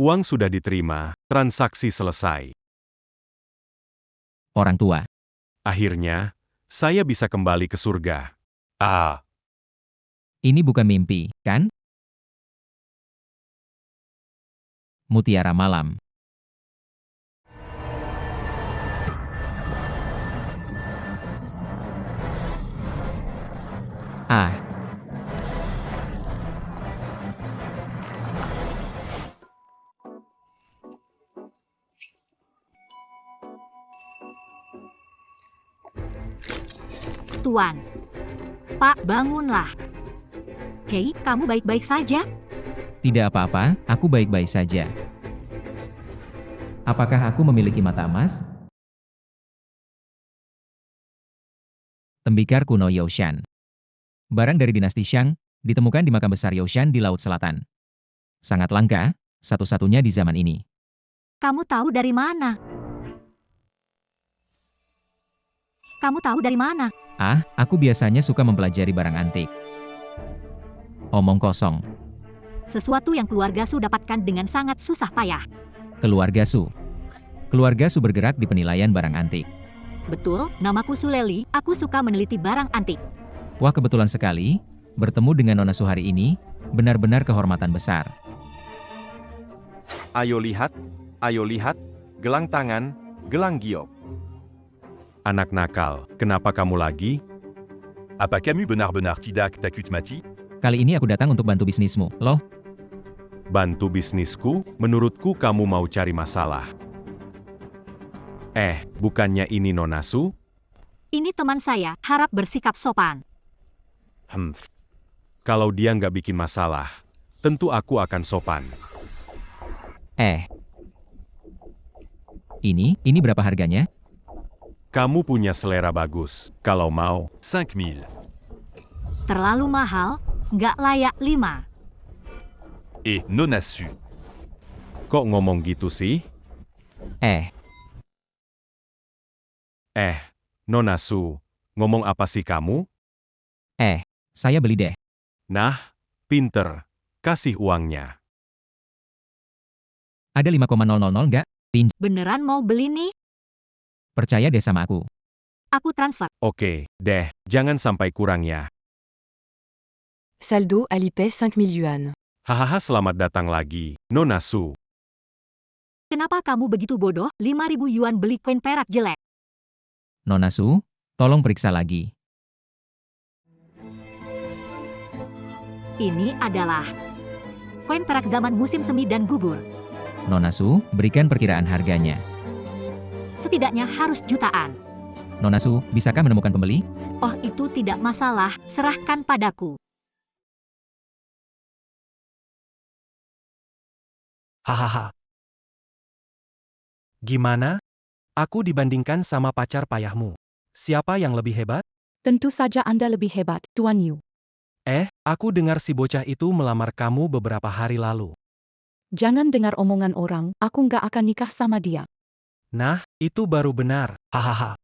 Uang sudah diterima, transaksi selesai. Orang tua. Akhirnya, saya bisa kembali ke surga. Ah, Ini bukan mimpi, kan? Mutiara Malam. Ah, Tuan. Pak, bangunlah. Hei, kamu baik-baik saja? tidak apa-apa, aku baik-baik saja. Apakah aku memiliki mata emas? Tembikar kuno Yaoshan. Barang dari dinasti Shang, ditemukan di makam besar Yaoshan di Laut Selatan. Sangat langka, satu-satunya di zaman ini. Kamu tahu dari mana? Kamu tahu dari mana? Ah, aku biasanya suka mempelajari barang antik. Omong kosong. Sesuatu yang keluarga Su dapatkan dengan sangat susah payah. Keluarga Su. Keluarga Su bergerak di penilaian barang antik. Betul, namaku Suleli, aku suka meneliti barang antik. Wah, kebetulan sekali, bertemu dengan Nona Su hari ini, benar-benar kehormatan besar. ayo lihat, gelang tangan, gelang giok. Anak nakal, kenapa kamu lagi? Apa kamu benar-benar tidak takut mati? Kali ini aku datang untuk bantu bisnismu, loh. Bantu bisnisku, menurutku kamu mau cari masalah. Bukannya ini Nona Su? Ini teman saya, harap bersikap sopan. Kalau dia nggak bikin masalah, tentu aku akan sopan. Ini berapa harganya? Kamu punya selera bagus, kalau mau. 5000. Terlalu mahal, nggak layak 5. Et Nona Su. Kok ngomong gitu sih? Nona Su, ngomong apa sih kamu? Saya beli deh. Nah, pinter. Kasih uangnya. Ada 5,000 nggak? Beneran mau beli nih? Percaya deh sama aku. Aku transfer. Oke, deh, jangan sampai kurang ya. Saldo Alipay 5000 yuan. Hahaha, selamat datang lagi, Nona Su. Kenapa kamu begitu bodoh? 5.000 yuan beli koin perak jelek. Nona Su, tolong periksa lagi. Ini adalah koin perak zaman musim semi dan gugur. Nona Su, berikan perkiraan harganya. Setidaknya harus jutaan. Nona Su, bisakah menemukan pembeli? Oh, itu tidak masalah, serahkan padaku. Hahaha. Gimana? Aku dibandingkan sama pacar payahmu. Siapa yang lebih hebat? Tentu saja Anda lebih hebat, Tuan Yu. Aku dengar si bocah itu melamar kamu beberapa hari lalu. Jangan dengar omongan orang, aku nggak akan nikah sama dia. Nah, itu baru benar. Hahaha.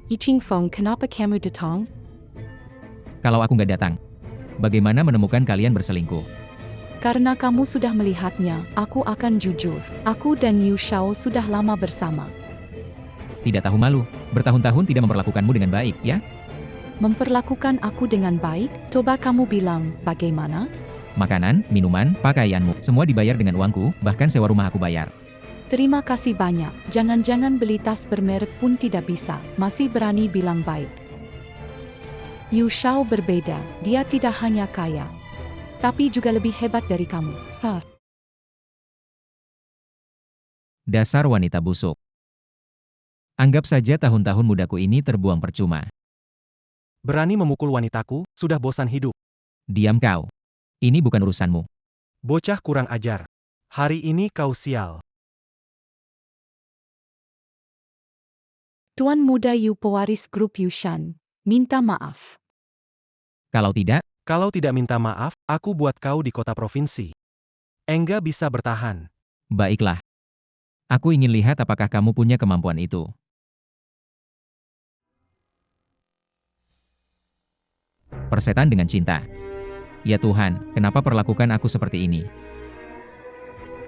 Yiching Feng, kenapa kamu datang? Kalau aku nggak datang, bagaimana menemukan kalian berselingkuh? Karena kamu sudah melihatnya, aku akan jujur. Aku dan Yu Shao sudah lama bersama. Tidak tahu malu, bertahun-tahun tidak memperlakukanmu dengan baik, ya? Memperlakukan aku dengan baik, coba kamu bilang, bagaimana? Makanan, minuman, pakaianmu, semua dibayar dengan uangku, bahkan sewa rumah aku bayar. Terima kasih banyak, jangan-jangan beli tas bermerek pun tidak bisa, masih berani bilang baik. Yu Shao berbeda, dia tidak hanya kaya, tapi juga lebih hebat dari kamu. Dasar wanita busuk. Anggap saja tahun-tahun mudaku ini terbuang percuma. Berani memukul wanitaku, sudah bosan hidup. Diam kau. Ini bukan urusanmu. Bocah kurang ajar. Hari ini kau sial. Tuan muda Yu pewaris grup Yushan, minta maaf. Kalau tidak, Kalau tidak minta maaf, aku buat kau di kota provinsi. Enggak bisa bertahan. baiklah. Aku ingin lihat apakah kamu punya kemampuan itu. Persetan dengan cinta. Ya Tuhan, kenapa perlakukan aku seperti ini?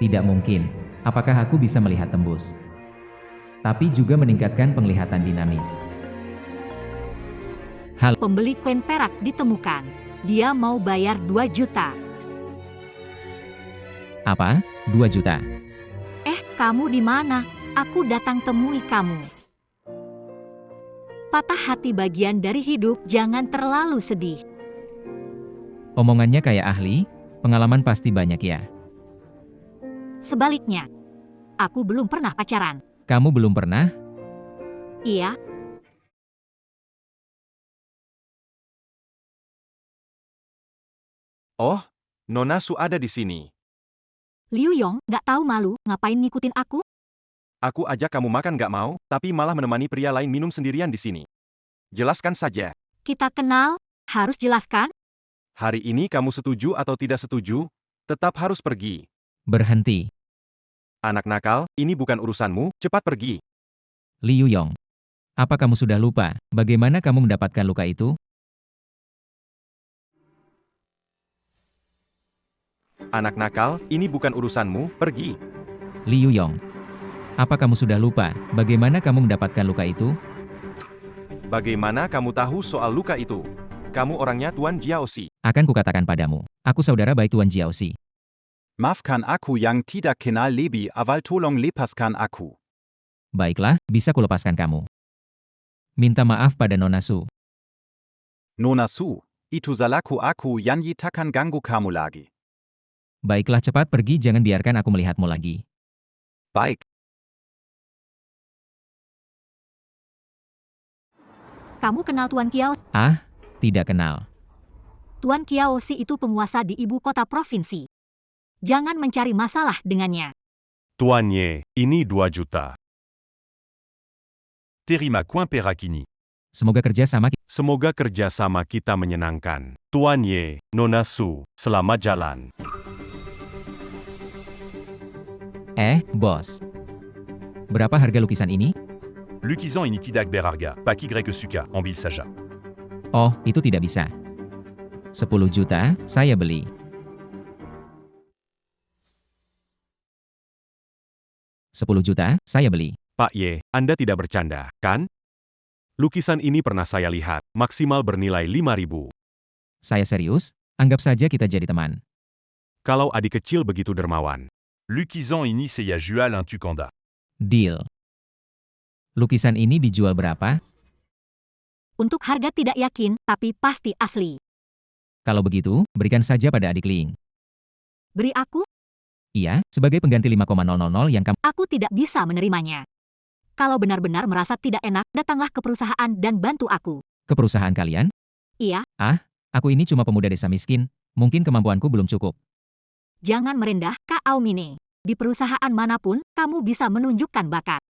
Tidak mungkin. Apakah aku bisa melihat tembus? Tapi juga meningkatkan penglihatan dinamis. Pembeli koin perak ditemukan. Dia mau bayar 2 juta. Apa? 2 juta. Kamu di mana? Aku datang temui kamu. Patah hati bagian dari hidup, jangan terlalu sedih. Omongannya kayak ahli, pengalaman pasti banyak ya. Sebaliknya, aku belum pernah pacaran. Kamu belum pernah? Iya, Oh, Nona Su ada di sini. Liu Yong, gak tahu malu, ngapain ngikutin aku? Aku ajak kamu makan gak mau, tapi malah menemani pria lain minum sendirian di sini. Jelaskan saja, Kita kenal, harus jelaskan? hari ini kamu setuju atau tidak setuju, tetap harus pergi. Berhenti. Anak nakal, ini bukan urusanmu, cepat pergi. Liu Yong. Apa kamu sudah lupa, bagaimana kamu mendapatkan luka itu? Anak nakal, ini bukan urusanmu, pergi. Liu Yong. Apa kamu sudah lupa, bagaimana kamu mendapatkan luka itu? Bagaimana kamu tahu soal luka itu? Kamu orangnya Tuan Jiaoxi. Akan kukatakan padamu, aku saudara baik Tuan Jiaoxi. Maafkan aku yang tidak kenal lebih awal, tolong lepaskan aku. Baiklah, bisa kulepaskan kamu. Minta maaf pada Nona Su. Nona Su, itu salahku aku yang takkan ganggu kamu lagi. Baiklah cepat pergi, jangan biarkan aku melihatmu lagi. Baik. Kamu kenal Tuan Kiao? Ah, tidak kenal. Tuan Kiaoxi itu penguasa di ibu kota provinsi. Jangan mencari masalah dengannya. Tuan Ye, ini 2 juta. Terima coin perak ini. Semoga kerja sama Semoga kerjasama kita menyenangkan. Tuan Ye, Nona Su, selamat jalan. bos. Berapa harga lukisan ini? Lukizan ini tidak berharga, pak Y suka, ambil saja. Oh, itu tidak bisa. 10 juta, saya beli. $10 juta, saya beli. Pak Ye, Anda tidak bercanda, kan? Lukisan ini pernah saya lihat, maksimal bernilai 5.000. Saya serius, anggap saja kita jadi teman. Kalau adik kecil begitu dermawan. Lukizan ini saya jual un tukanda. Deal. Lukisan ini dijual berapa? Untuk harga tidak yakin, tapi pasti asli. Kalau begitu, berikan saja pada adik Ling. Beri aku? Iya, sebagai pengganti 5,000 yang kamu... Aku tidak bisa menerimanya. Kalau benar-benar merasa tidak enak, datanglah ke perusahaan dan bantu aku. Ke perusahaan kalian? Iya. Aku ini cuma pemuda desa miskin, mungkin kemampuanku belum cukup. Jangan merendah, Kak Aumine. Di perusahaan manapun, kamu bisa menunjukkan bakat.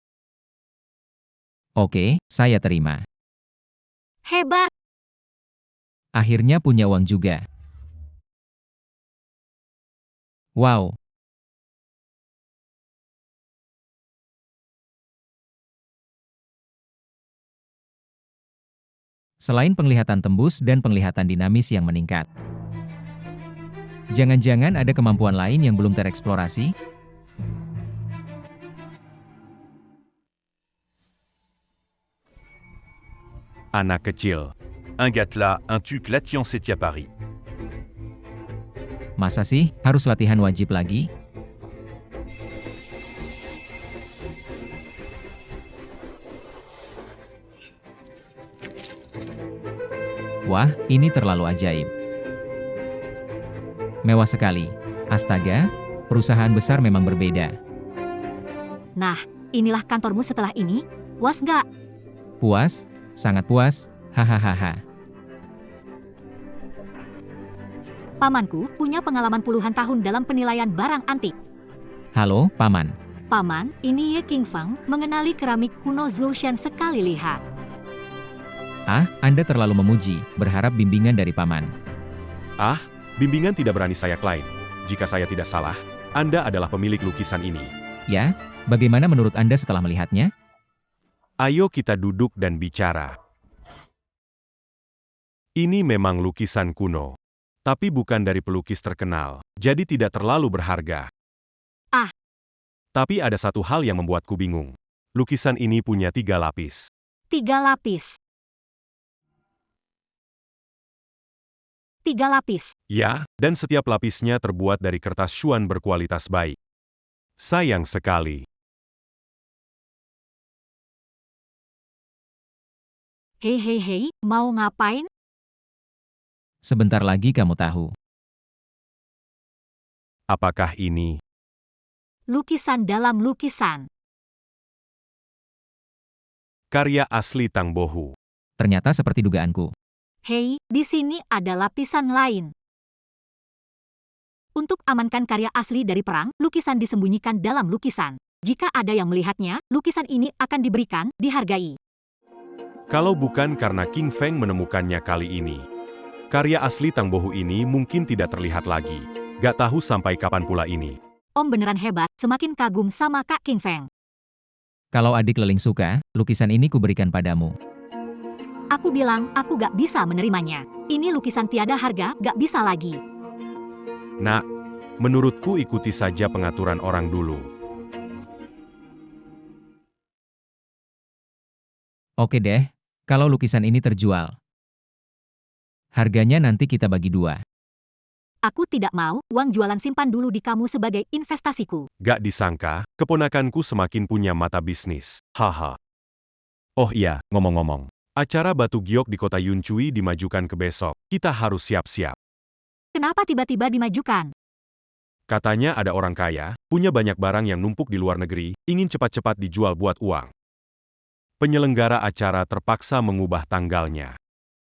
Oke, saya terima. Hebat! Akhirnya punya uang juga. Wow. Selain penglihatan tembus dan penglihatan dinamis yang meningkat, jangan-jangan ada kemampuan lain yang belum tereksplorasi? Anak kecil. Un gâtelas, un tuc Latian Setia Paris. Masa sih, harus latihan wajib lagi? Wah, ini terlalu ajaib. Mewah sekali. Astaga, perusahaan besar memang berbeda. Nah, inilah kantormu setelah ini. Puas nggak? Puas? Sangat puas, hahaha. Pamanku punya pengalaman puluhan tahun dalam penilaian barang antik. Halo, Paman. Paman, ini Ye King Fang, mengenali keramik kuno Zhoushan sekali lihat. Ah, Anda terlalu memuji, berharap bimbingan dari Paman. Ah, bimbingan tidak berani saya klaim. Jika saya tidak salah, Anda adalah pemilik lukisan ini. Ya, bagaimana menurut Anda setelah melihatnya? Ayo kita duduk dan bicara. Ini memang lukisan kuno. Tapi bukan dari pelukis terkenal, jadi tidak terlalu berharga. Ah. Tapi ada satu hal yang membuatku bingung. Lukisan ini punya 3 lapis. 3 lapis. 3 lapis. Ya, dan setiap lapisnya terbuat dari kertas syuan berkualitas baik. Sayang sekali. Hei, mau ngapain? Sebentar lagi kamu tahu. Apakah ini? Lukisan dalam lukisan. Karya asli Tang Bohu. Ternyata seperti dugaanku. Hei, di sini ada lapisan lain. Untuk amankan karya asli dari perang, lukisan disembunyikan dalam lukisan. Jika ada yang melihatnya, lukisan ini akan diberikan, dihargai. Kalau bukan karena King Feng menemukannya kali ini. Karya asli Tang Bohu ini mungkin tidak terlihat lagi. Gak tahu sampai kapan pula ini. Om beneran hebat, semakin kagum sama Kak King Feng. Kalau adik Leling suka, lukisan ini kuberikan padamu. Aku bilang, aku gak bisa menerimanya. Ini lukisan tiada harga, gak bisa lagi. Nak, menurutku ikuti saja pengaturan orang dulu. Oke deh, kalau lukisan ini terjual. Harganya nanti kita bagi 2. Aku tidak mau, uang jualan simpan dulu di kamu sebagai investasiku. Gak disangka, keponakanku semakin punya mata bisnis. Haha. Oh iya, ngomong-ngomong. Acara batu giok di kota Yunchui dimajukan ke besok. Kita harus siap-siap. Kenapa tiba-tiba dimajukan? Katanya ada orang kaya, punya banyak barang yang numpuk di luar negeri, ingin cepat-cepat dijual buat uang. Penyelenggara acara terpaksa mengubah tanggalnya.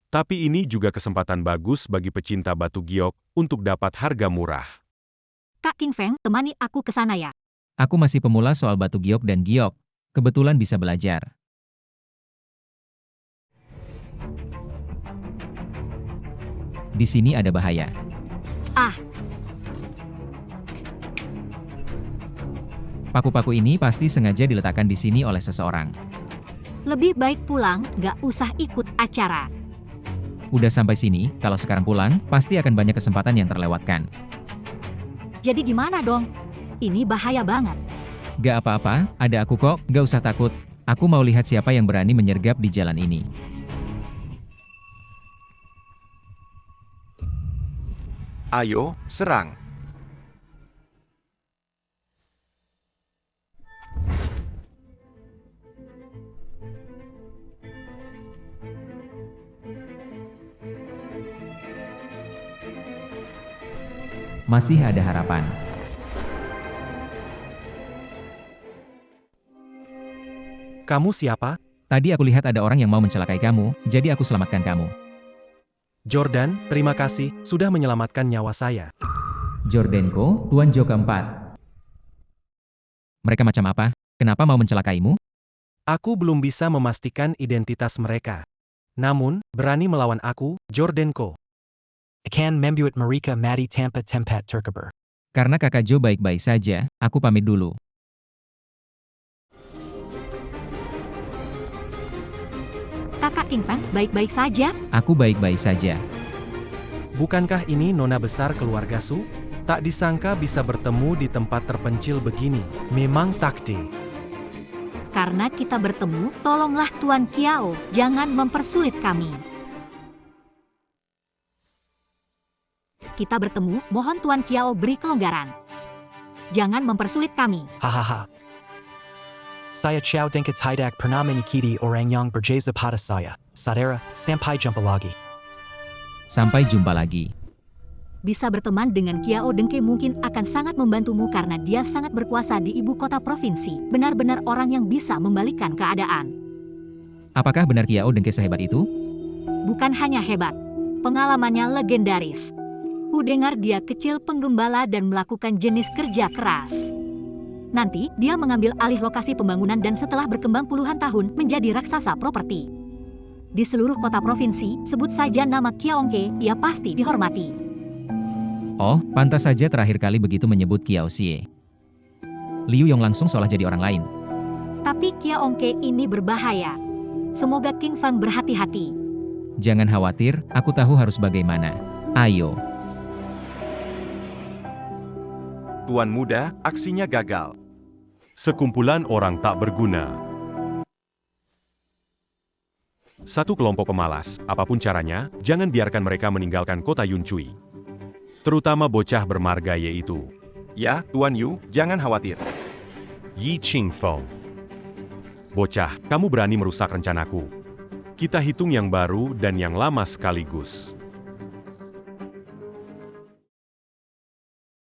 Tapi ini juga kesempatan bagus bagi pecinta batu giok untuk dapat harga murah. Kak King Feng, temani aku ke sana ya. Aku masih pemula soal batu giok dan giok. Kebetulan bisa belajar. Di sini ada bahaya. Ah. Paku-paku ini pasti sengaja diletakkan di sini oleh seseorang. Lebih baik pulang, gak usah ikut acara. Udah sampai sini, kalau sekarang pulang, pasti akan banyak kesempatan yang terlewatkan. Jadi gimana dong? Ini bahaya banget. Gak apa-apa, ada aku kok, gak usah takut. Aku mau lihat siapa yang berani menyergap di jalan ini. Ayo, serang. Masih ada harapan. Kamu siapa? Tadi aku lihat ada orang yang mau mencelakai kamu, jadi aku selamatkan kamu. Jordan, terima kasih, sudah menyelamatkan nyawa saya. Jordanko, Tuan Jo keempat. Mereka macam apa? Kenapa mau mencelakaimu? Aku belum bisa memastikan identitas mereka. Namun, berani melawan aku, Jordanko. Akan membuat mereka mati tanpa tempat terkubur. Karena kakak Jo baik-baik saja, aku pamit dulu. Kakak King Feng, baik-baik saja? Aku baik-baik saja. Bukankah ini nona besar keluarga Su? Tak disangka bisa bertemu di tempat terpencil begini. Memang takdir. Karena kita bertemu, tolonglah Tuan Kiao, jangan mempersulit kami. Kita bertemu, mohon Tuan Kiao beri kelonggaran. Jangan mempersulit kami. Hahaha. Saya Chow Denka tidak pernah menyakiti orang yang berjasa pada saya. Saudara, sampai jumpa lagi. Sampai jumpa lagi. Bisa berteman dengan Kiao Dengke mungkin akan sangat membantumu karena dia sangat berkuasa di ibu kota provinsi. Benar-benar orang yang bisa membalikkan keadaan. Apakah benar Kiao Dengke sehebat itu? Bukan hanya hebat, pengalamannya legendaris. Ku dengar dia kecil penggembala dan melakukan jenis kerja keras. Nanti, dia mengambil alih lokasi pembangunan dan setelah berkembang puluhan tahun menjadi raksasa properti. Di seluruh kota provinsi, sebut saja nama Kiaongke, ia pasti dihormati. Oh, pantas saja terakhir kali begitu menyebut Kiao Xie. Liu Yong langsung seolah jadi orang lain. Tapi Kiaongke ini berbahaya. Semoga King Feng berhati-hati. Jangan khawatir, aku tahu harus bagaimana. Ayo. Tuan muda, aksinya gagal. Sekumpulan orang tak berguna. Satu kelompok pemalas, apapun caranya, jangan biarkan mereka meninggalkan kota Yunchui. Terutama bocah bermarga yaitu Ya, Tuan Yu, jangan khawatir. Yi Qingfeng. Bocah, kamu berani merusak rencanaku. Kita hitung yang baru dan yang lama sekaligus.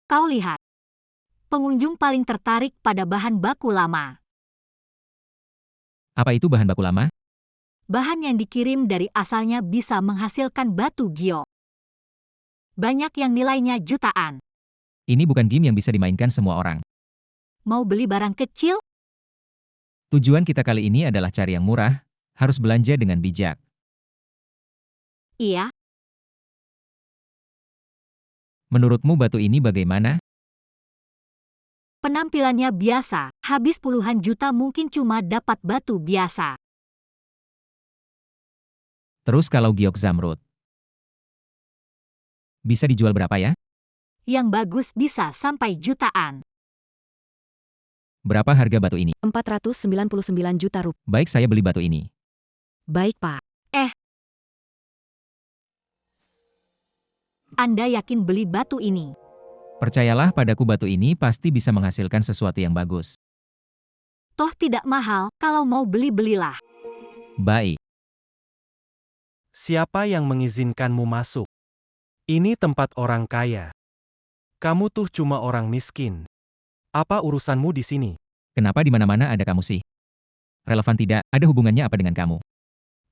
Kau lihat. Pengunjung paling tertarik pada bahan baku lama. Apa itu bahan baku lama? Bahan yang dikirim dari asalnya bisa menghasilkan batu giok. Banyak yang nilainya jutaan. Ini bukan game yang bisa dimainkan semua orang. Mau beli barang kecil? Tujuan kita kali ini adalah cari yang murah, harus belanja dengan bijak. Iya, Menurutmu batu ini bagaimana? penampilannya biasa, habis puluhan juta mungkin cuma dapat batu biasa. Terus kalau giok zamrud? Bisa dijual berapa ya? Yang bagus bisa sampai jutaan. Berapa harga batu ini? 499 juta rupiah. Baik, saya beli batu ini. Baik, Pak. Anda yakin beli batu ini? Percayalah padaku, batu ini pasti bisa menghasilkan sesuatu yang bagus. Toh tidak mahal, kalau mau beli-belilah. Baik. Siapa yang mengizinkanmu masuk? Ini tempat orang kaya. Kamu tuh cuma orang miskin. Apa urusanmu di sini? Kenapa di mana-mana ada kamu sih? Relevan tidak, ada hubungannya apa dengan kamu?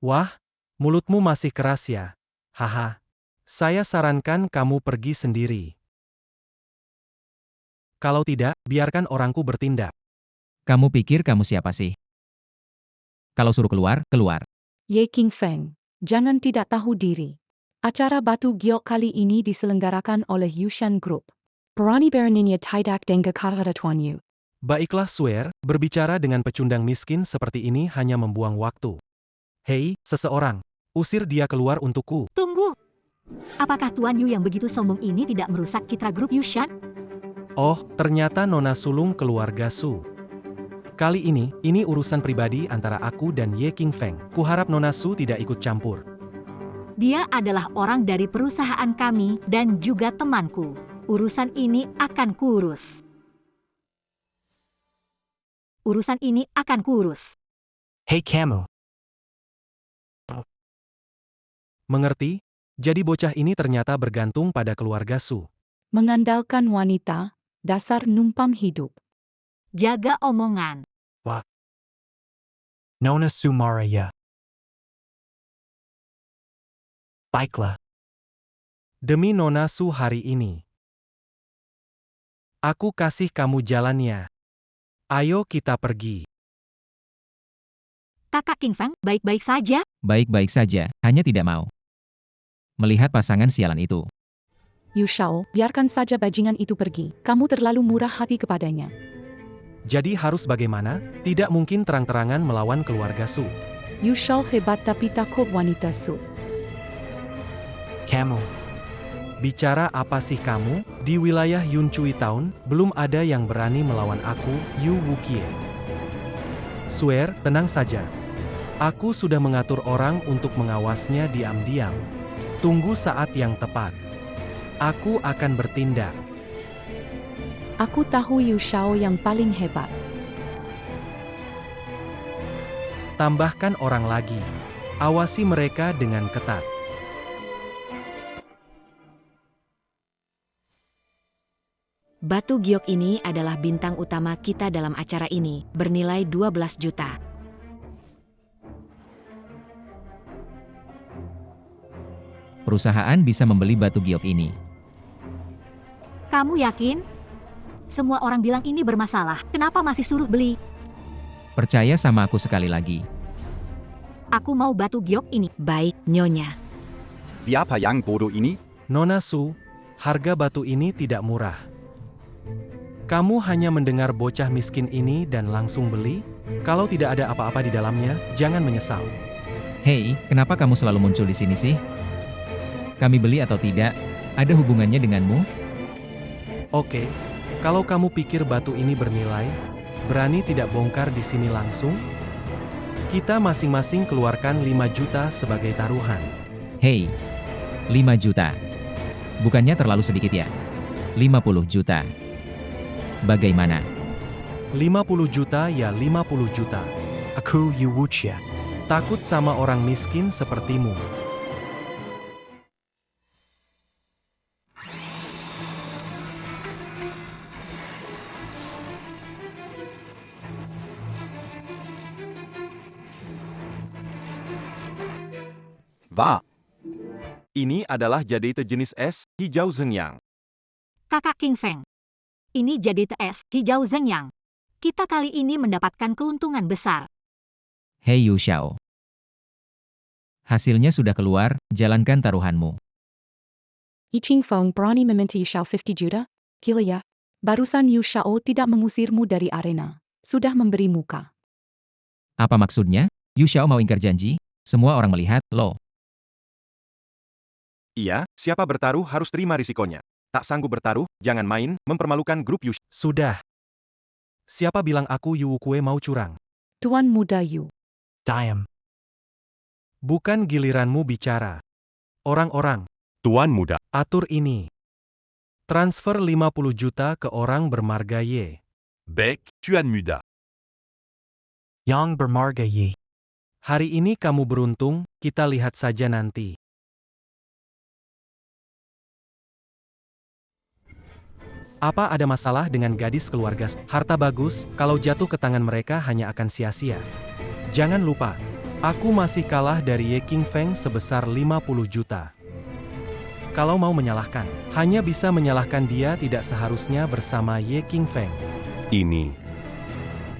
Wah, mulutmu masih keras ya. Haha. Saya sarankan kamu pergi sendiri. Kalau tidak, biarkan orangku bertindak. Kamu pikir kamu siapa sih? Kalau suruh keluar, keluar. Ye Qingfeng, jangan tidak tahu diri. Acara batu giok kali ini diselenggarakan oleh Yushan Group. Berani beraninya tidak dengar kata Tuan Yu. Baiklah Swear, berbicara dengan pecundang miskin seperti ini hanya membuang waktu. Hei, seseorang, usir dia keluar untukku. Tunggu. Apakah Tuan Yu yang begitu sombong ini tidak merusak citra grup Yushan? Oh, ternyata Nona sulung keluarga Su. Kali ini urusan pribadi antara aku dan Ye Qingfeng. Kuharap Nona Su tidak ikut campur. Dia adalah orang dari perusahaan kami dan juga temanku. Urusan ini akan kuurus. Urusan ini akan kuurus. Hey kamu, Mengerti? Jadi bocah ini ternyata bergantung pada keluarga Su. Mengandalkan wanita, dasar numpang hidup. Jaga omongan. Nona Sumaraya. Baiklah, Demi Nona Su hari ini. Aku kasih kamu jalannya. Ayo kita pergi. Kakak Qingfeng, baik-baik saja? Baik-baik saja, hanya tidak mau melihat pasangan sialan itu. Yu Shao, biarkan saja bajingan itu pergi. Kamu terlalu murah hati kepadanya. Jadi harus bagaimana? Tidak mungkin terang-terangan melawan keluarga Su. Yu Shao hebat tapi takut wanita Su. kamu. Bicara apa sih kamu? Di wilayah Yunchui Town, belum ada yang berani melawan aku, Yu Wukie. Swear, tenang saja. Aku sudah mengatur orang untuk mengawasnya diam-diam. Tunggu saat yang tepat. Aku akan bertindak. Aku tahu Yu Shao yang paling hebat. Tambahkan orang lagi. Awasi mereka dengan ketat. Batu giok ini adalah bintang utama kita dalam acara ini, bernilai 12 juta. Perusahaan bisa membeli batu giok ini. Kamu yakin? Semua orang bilang ini bermasalah. Kenapa masih suruh beli? Percaya sama aku sekali lagi. Aku mau batu giok ini. Baik, Nyonya. Siapa yang bodoh ini? Nona Su, harga batu ini tidak murah. Kamu hanya mendengar bocah miskin ini dan langsung beli? Kalau tidak ada apa-apa di dalamnya, jangan menyesal. Hei, kenapa kamu selalu muncul di sini sih? Kami beli atau tidak, ada hubungannya denganmu? Oke, kalau kamu pikir batu ini bernilai, berani tidak bongkar di sini langsung? Kita masing-masing keluarkan 5 juta sebagai taruhan. Hei, 5 juta. Bukannya terlalu sedikit ya? 50 juta. Bagaimana? 50 juta ya 50 juta. Aku Yu Wuchie. Takut sama orang miskin sepertimu. Wahr. Ini adalah jadite jenis es hijau Zengyang. Kakak King Feng. Ini jadi es hijau Zengyang. Kita kali ini mendapatkan keuntungan besar. Hei Yu Xiao. Hasilnya sudah keluar, jalankan taruhanmu. Iching Feng berani meminta Yu Xiao 50 juta? Gila ya. Barusan Yu Xiao tidak mengusirmu dari arena. Sudah memberi muka. Apa maksudnya? Yu Xiao mau ingkar janji? Semua orang melihat, loh. Iya, siapa bertaruh harus terima risikonya. Tak sanggup bertaruh, jangan main, mempermalukan grup Yu. Sudah. Siapa bilang aku Yu Wukue mau curang? Tuan muda Yu. Diam. Bukan giliranmu bicara. Orang-orang, Tuan muda. atur ini. Transfer 50 juta ke orang bermarga Y. Beck, Tuan Muda. Yang bermarga Yi. Hari ini kamu beruntung, kita lihat saja nanti. Apa ada masalah dengan gadis keluarga? Harta bagus, kalau jatuh ke tangan mereka hanya akan sia-sia. Jangan lupa, aku masih kalah dari Ye King Feng sebesar 50 juta. Kalau mau menyalahkan, hanya bisa menyalahkan dia tidak seharusnya bersama Ye King Feng. Ini.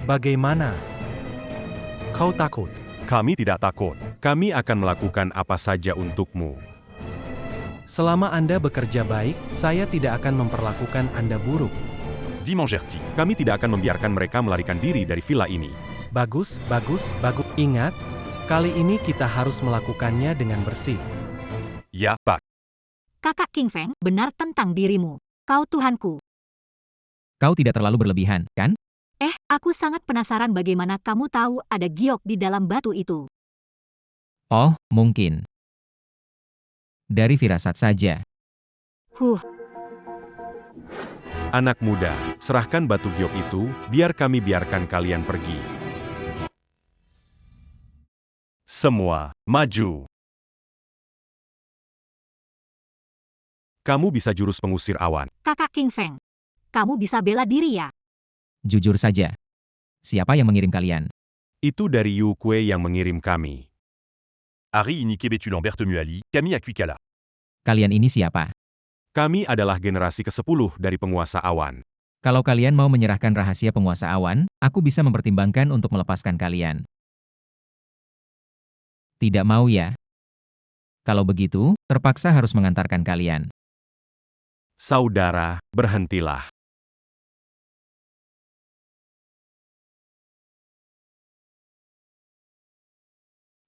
Bagaimana? Kau takut? Kami tidak takut. Kami akan melakukan apa saja untukmu. Selama Anda bekerja baik, saya tidak akan memperlakukan Anda buruk. Dimangerti. Kami tidak akan membiarkan mereka melarikan diri dari villa ini. Bagus, bagus, bagus. Ingat, kali ini kita harus melakukannya dengan bersih. Ya, Pak. Kakak King Feng benar tentang dirimu. Kau Tuhanku. Kau tidak terlalu berlebihan, kan? Aku sangat penasaran bagaimana kamu tahu ada giok di dalam batu itu. Oh, mungkin. Dari firasat saja. Anak muda, serahkan batu giok itu, biar kami biarkan kalian pergi. Semua, maju. Kamu bisa jurus pengusir awan. Kakak King Feng. Kamu bisa bela diri ya? Jujur saja. Siapa yang mengirim kalian? Itu dari Yu Kue yang mengirim kami. Harry Inike Betulan Bertemuali, Camille Akwikala. Kalian ini siapa? Kami adalah generasi ke-10 dari penguasa awan. Kalau kalian mau menyerahkan rahasia penguasa awan, aku bisa mempertimbangkan untuk melepaskan kalian. Tidak mau ya? Kalau begitu, terpaksa harus mengantarkan kalian. Saudara, berhentilah.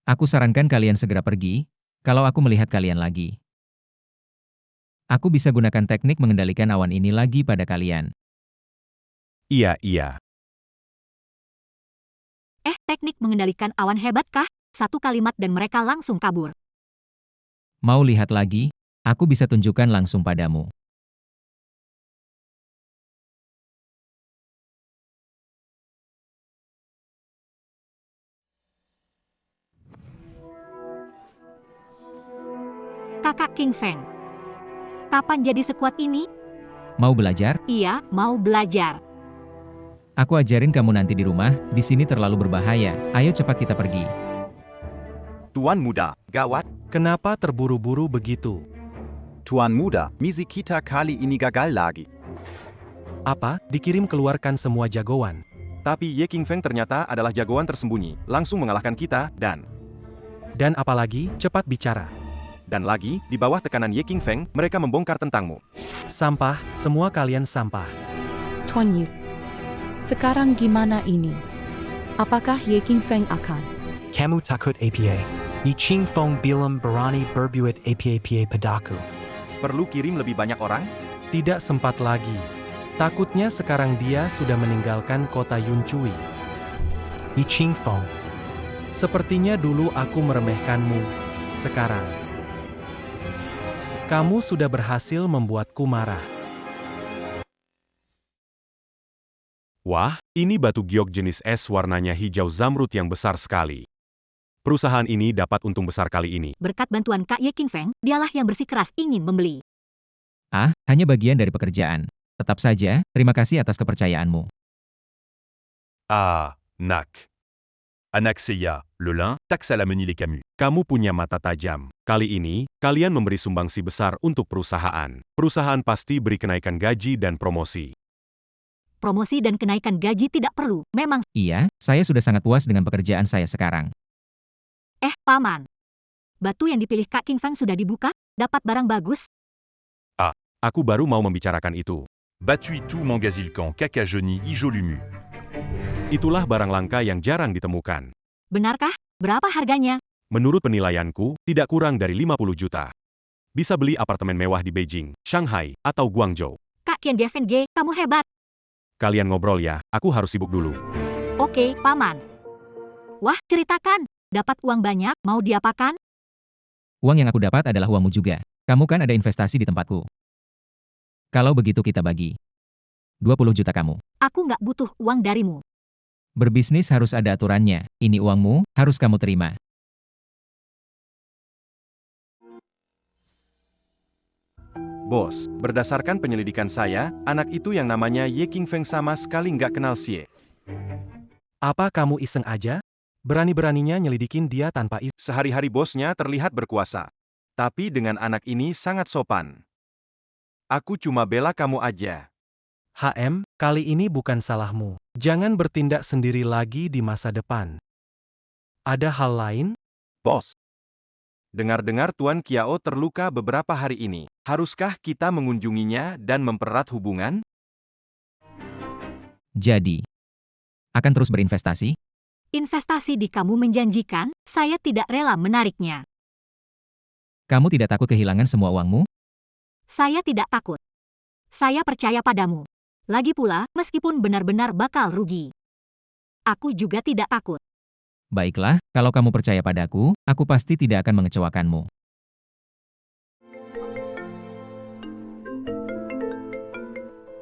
Aku sarankan kalian segera pergi, kalau aku melihat kalian lagi. Aku bisa gunakan teknik mengendalikan awan ini lagi pada kalian. Iya. Teknik mengendalikan awan hebatkah? Satu kalimat dan mereka langsung kabur. Mau lihat lagi? Aku bisa tunjukkan langsung padamu. Kakak King Feng. Kapan jadi sekuat ini? Mau belajar? Iya, mau belajar. Aku ajarin kamu nanti di rumah, di sini terlalu berbahaya. Ayo cepat kita pergi. Tuan muda, gawat. Kenapa terburu-buru begitu? Tuan muda, misi kita kali ini gagal lagi. Apa? Dikirim keluarkan semua jagoan. Tapi Ye King Feng ternyata adalah jagoan tersembunyi, langsung mengalahkan kita, dan apalagi, cepat bicara. Dan lagi, di bawah tekanan Ye King Feng, mereka membongkar tentangmu. Sampah, semua kalian sampah. Tuan Yu. Sekarang gimana ini? Apakah Ye King Feng akan? Kamu takut APA. I Ching Fong bilam berani berbuat apa-apa padaku. Perlu kirim lebih banyak orang? Tidak sempat lagi. Takutnya sekarang dia sudah meninggalkan kota Yunchui. I Ching Fong. Sepertinya dulu aku meremehkanmu. Sekarang, kamu sudah berhasil membuatku marah. Wah, ini batu giok jenis es warnanya hijau zamrud yang besar sekali. Perusahaan ini dapat untung besar kali ini. Berkat bantuan Kak Ye King Feng, dialah yang bersikeras ingin membeli. Ah, hanya bagian dari pekerjaan. Tetap saja, terima kasih atas kepercayaanmu. Ah, Nak. Anaxeia, le lin, Taxalameni les Camus. Kamu punya mata tajam. Kali ini, kalian memberi sumbangsi besar untuk perusahaan. Perusahaan pasti beri kenaikan gaji dan promosi. Promosi dan kenaikan gaji tidak perlu, memang. Iya, saya sudah sangat puas dengan pekerjaan saya sekarang. Paman. Batu yang dipilih Kak King Feng sudah dibuka, dapat barang bagus. Aku baru mau membicarakan itu. Batui tout Mangazilcan, Kakajoni, Ijolumu. Itulah barang langka yang jarang ditemukan. Benarkah? Berapa harganya? Menurut penilaianku, tidak kurang dari 50 juta. Bisa beli apartemen mewah di Beijing, Shanghai, atau Guangzhou. Kak Qian Gefenge, kamu hebat. Kalian ngobrol ya, aku harus sibuk dulu. Oke, Paman. Wah, ceritakan. Dapat uang banyak, mau diapakan? Uang yang aku dapat adalah uangmu juga. Kamu kan ada investasi di tempatku. Kalau begitu kita bagi. 20 juta kamu. Aku nggak butuh uang darimu. Berbisnis harus ada aturannya. Ini uangmu, harus kamu terima. Bos, berdasarkan penyelidikan saya, anak itu yang namanya Ye King Feng sama sekali nggak kenal Xie. Apa kamu iseng aja? Berani-beraninya nyelidikin dia tanpa izin. Sehari-hari bosnya terlihat berkuasa. Tapi dengan anak ini sangat sopan. Aku cuma bela kamu aja. HM, kali ini bukan salahmu. Jangan bertindak sendiri lagi di masa depan. Ada hal lain? Bos, Dengar-dengar Tuan Kiao terluka beberapa hari ini. Haruskah kita mengunjunginya dan mempererat hubungan? Jadi, akan terus berinvestasi? Investasi di kamu menjanjikan, saya tidak rela menariknya. Kamu tidak takut kehilangan semua uangmu? Saya tidak takut. Saya percaya padamu. Lagi pula, meskipun benar-benar bakal rugi. Aku juga tidak takut. Baiklah, kalau kamu percaya padaku, aku pasti tidak akan mengecewakanmu.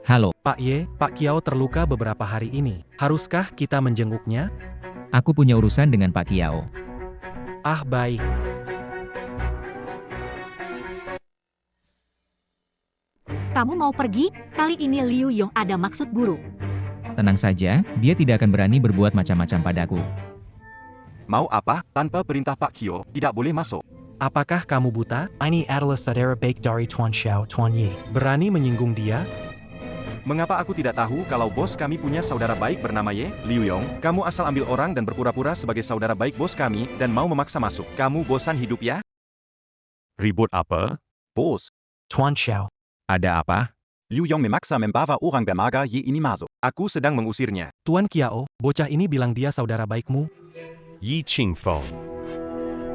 Halo, Pak Ye, Pak Kiao terluka beberapa hari ini. Haruskah kita menjenguknya? aku punya urusan dengan Pak Kiao. Ah, baik. Kamu mau pergi? Kali ini Liu Yong ada maksud buruk. Tenang saja, dia tidak akan berani berbuat macam-macam padaku. mau apa? Tanpa perintah Pak Kyo, tidak boleh masuk. Apakah kamu buta? Ini adalah saudara baik dari Tuan Xiao, Tuan Yi. Berani menyinggung dia? Mengapa aku tidak tahu kalau bos kami punya saudara baik bernama Ye? Liu Yong, kamu asal ambil orang dan berpura-pura sebagai saudara baik bos kami, dan mau memaksa masuk. Kamu bosan hidup ya? Ribut apa? Bos, Tuan Xiao. Ada apa? Liu Yong memaksa membawa orang bermarga Ye ini masuk. Aku sedang mengusirnya. Tuan Kiao, bocah ini bilang dia saudara baikmu. Yi Qingfeng.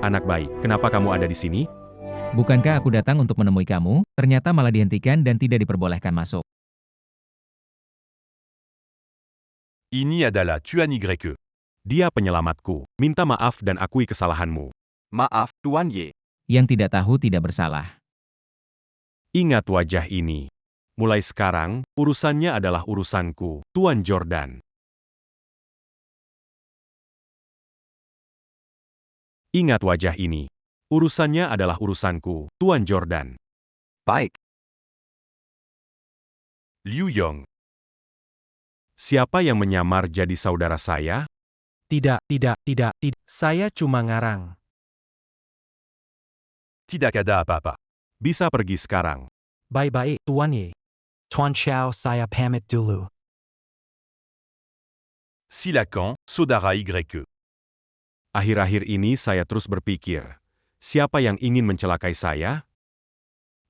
Anak baik, kenapa kamu ada di sini? Bukankah aku datang untuk menemui kamu, ternyata malah dihentikan dan tidak diperbolehkan masuk. Ini adalah Tuan Y. Dia penyelamatku. Minta maaf dan akui kesalahanmu. Maaf, Tuan Ye. Yang tidak tahu tidak bersalah. Ingat wajah ini. Mulai sekarang, urusannya adalah urusanku, Tuan Jordan. Ingat wajah ini. Urusannya adalah urusanku, Tuan Jordan. Baik. Liu Yong. Siapa yang menyamar jadi saudara saya? Tidak. Saya cuma ngarang. Tidak ada apa-apa. Bisa pergi sekarang. Bye-bye, Tuan Ye. Tuan Xiao, saya pamit dulu. Silakan, saudara Y. Akhir-akhir ini saya terus berpikir, siapa yang ingin mencelakai saya?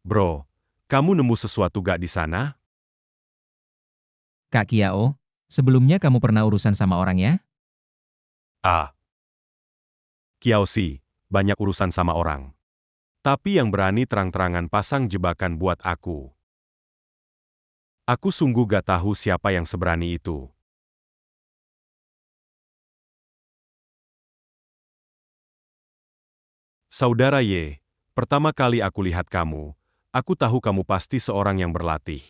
Bro, kamu nemu sesuatu gak di sana? Kak Kiao, sebelumnya kamu pernah urusan sama orangnya? Ah. Kiao Si, banyak urusan sama orang. Tapi yang berani terang-terangan pasang jebakan buat aku. Aku sungguh gak tahu siapa yang seberani itu. Saudara Ye, pertama kali aku lihat kamu, aku tahu kamu pasti seorang yang berlatih.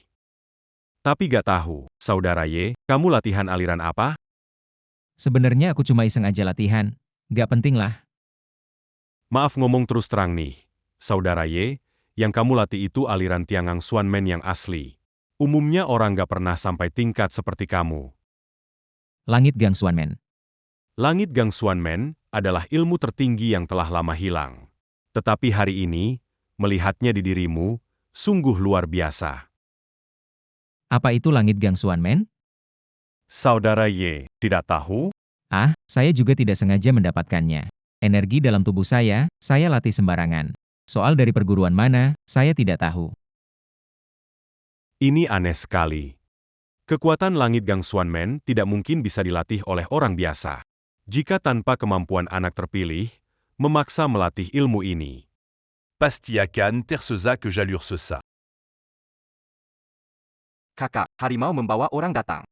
Tapi gak tahu, Saudara Ye, kamu latihan aliran apa? Sebenarnya aku cuma iseng aja latihan. Gak penting lah. Maaf ngomong terus terang nih, Saudara Ye, yang kamu latih itu aliran Tiangang Xuanmen yang asli. Umumnya orang gak pernah sampai tingkat seperti kamu. Langit Gang Xuanmen. Langit Gang Xuanmen adalah ilmu tertinggi yang telah lama hilang. Tetapi hari ini, melihatnya di dirimu, sungguh luar biasa. Apa itu Langit Gang Xuanmen? Saudara Ye, tidak tahu? Ah, saya juga tidak sengaja mendapatkannya. Energi dalam tubuh saya latih sembarangan. Soal dari perguruan mana, saya tidak tahu. Ini aneh sekali. Kekuatan Langit Gang Xuanmen tidak mungkin bisa dilatih oleh orang biasa. Jika tanpa kemampuan anak terpilih, memaksa melatih ilmu ini. Pastiakan Terseza que j'allure ça. Kakak, harimau membawa orang datang.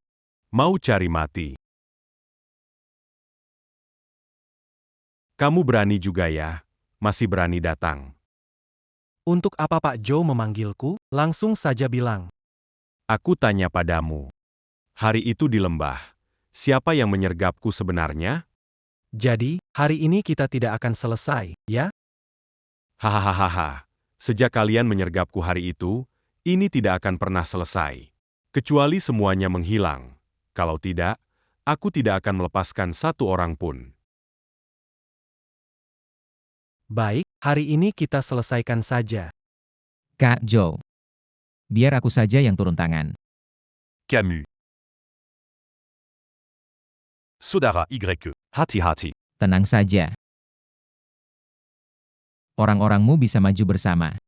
Mau cari mati. Kamu berani juga ya, masih berani datang. Untuk apa Pak Zhou memanggilku? Langsung saja bilang. Aku tanya padamu. Hari itu di lembah, siapa yang menyergapku sebenarnya? Jadi, hari ini kita tidak akan selesai, ya? Hahaha, sejak kalian menyergapku hari itu, ini tidak akan pernah selesai. Kecuali semuanya menghilang. Kalau tidak, aku tidak akan melepaskan satu orang pun. Baik, hari ini kita selesaikan saja. Kak Zhou. Biar aku saja yang turun tangan. Camus. Saudara YE. Hati-hati. Tenang saja. Orang-orangmu bisa maju bersama.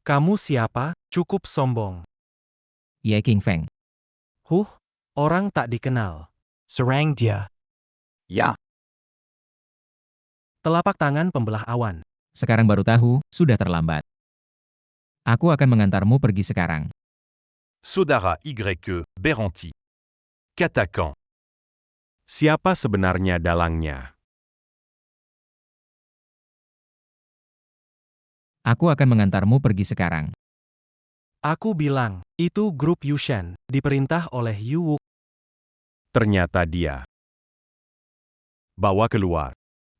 Kamu siapa? Cukup sombong. Ye King Feng. Orang tak dikenal. Serang dia. Ya, Telapak tangan pembelah awan. Sekarang baru tahu, sudah terlambat. Aku akan mengantarmu pergi sekarang. Saudara YE. Beranti. Katakan. Siapa sebenarnya dalangnya? Aku akan mengantarmu pergi sekarang. Aku bilang, itu grup Yushen, diperintah oleh Yu Wu. Ternyata dia. Bawa keluar.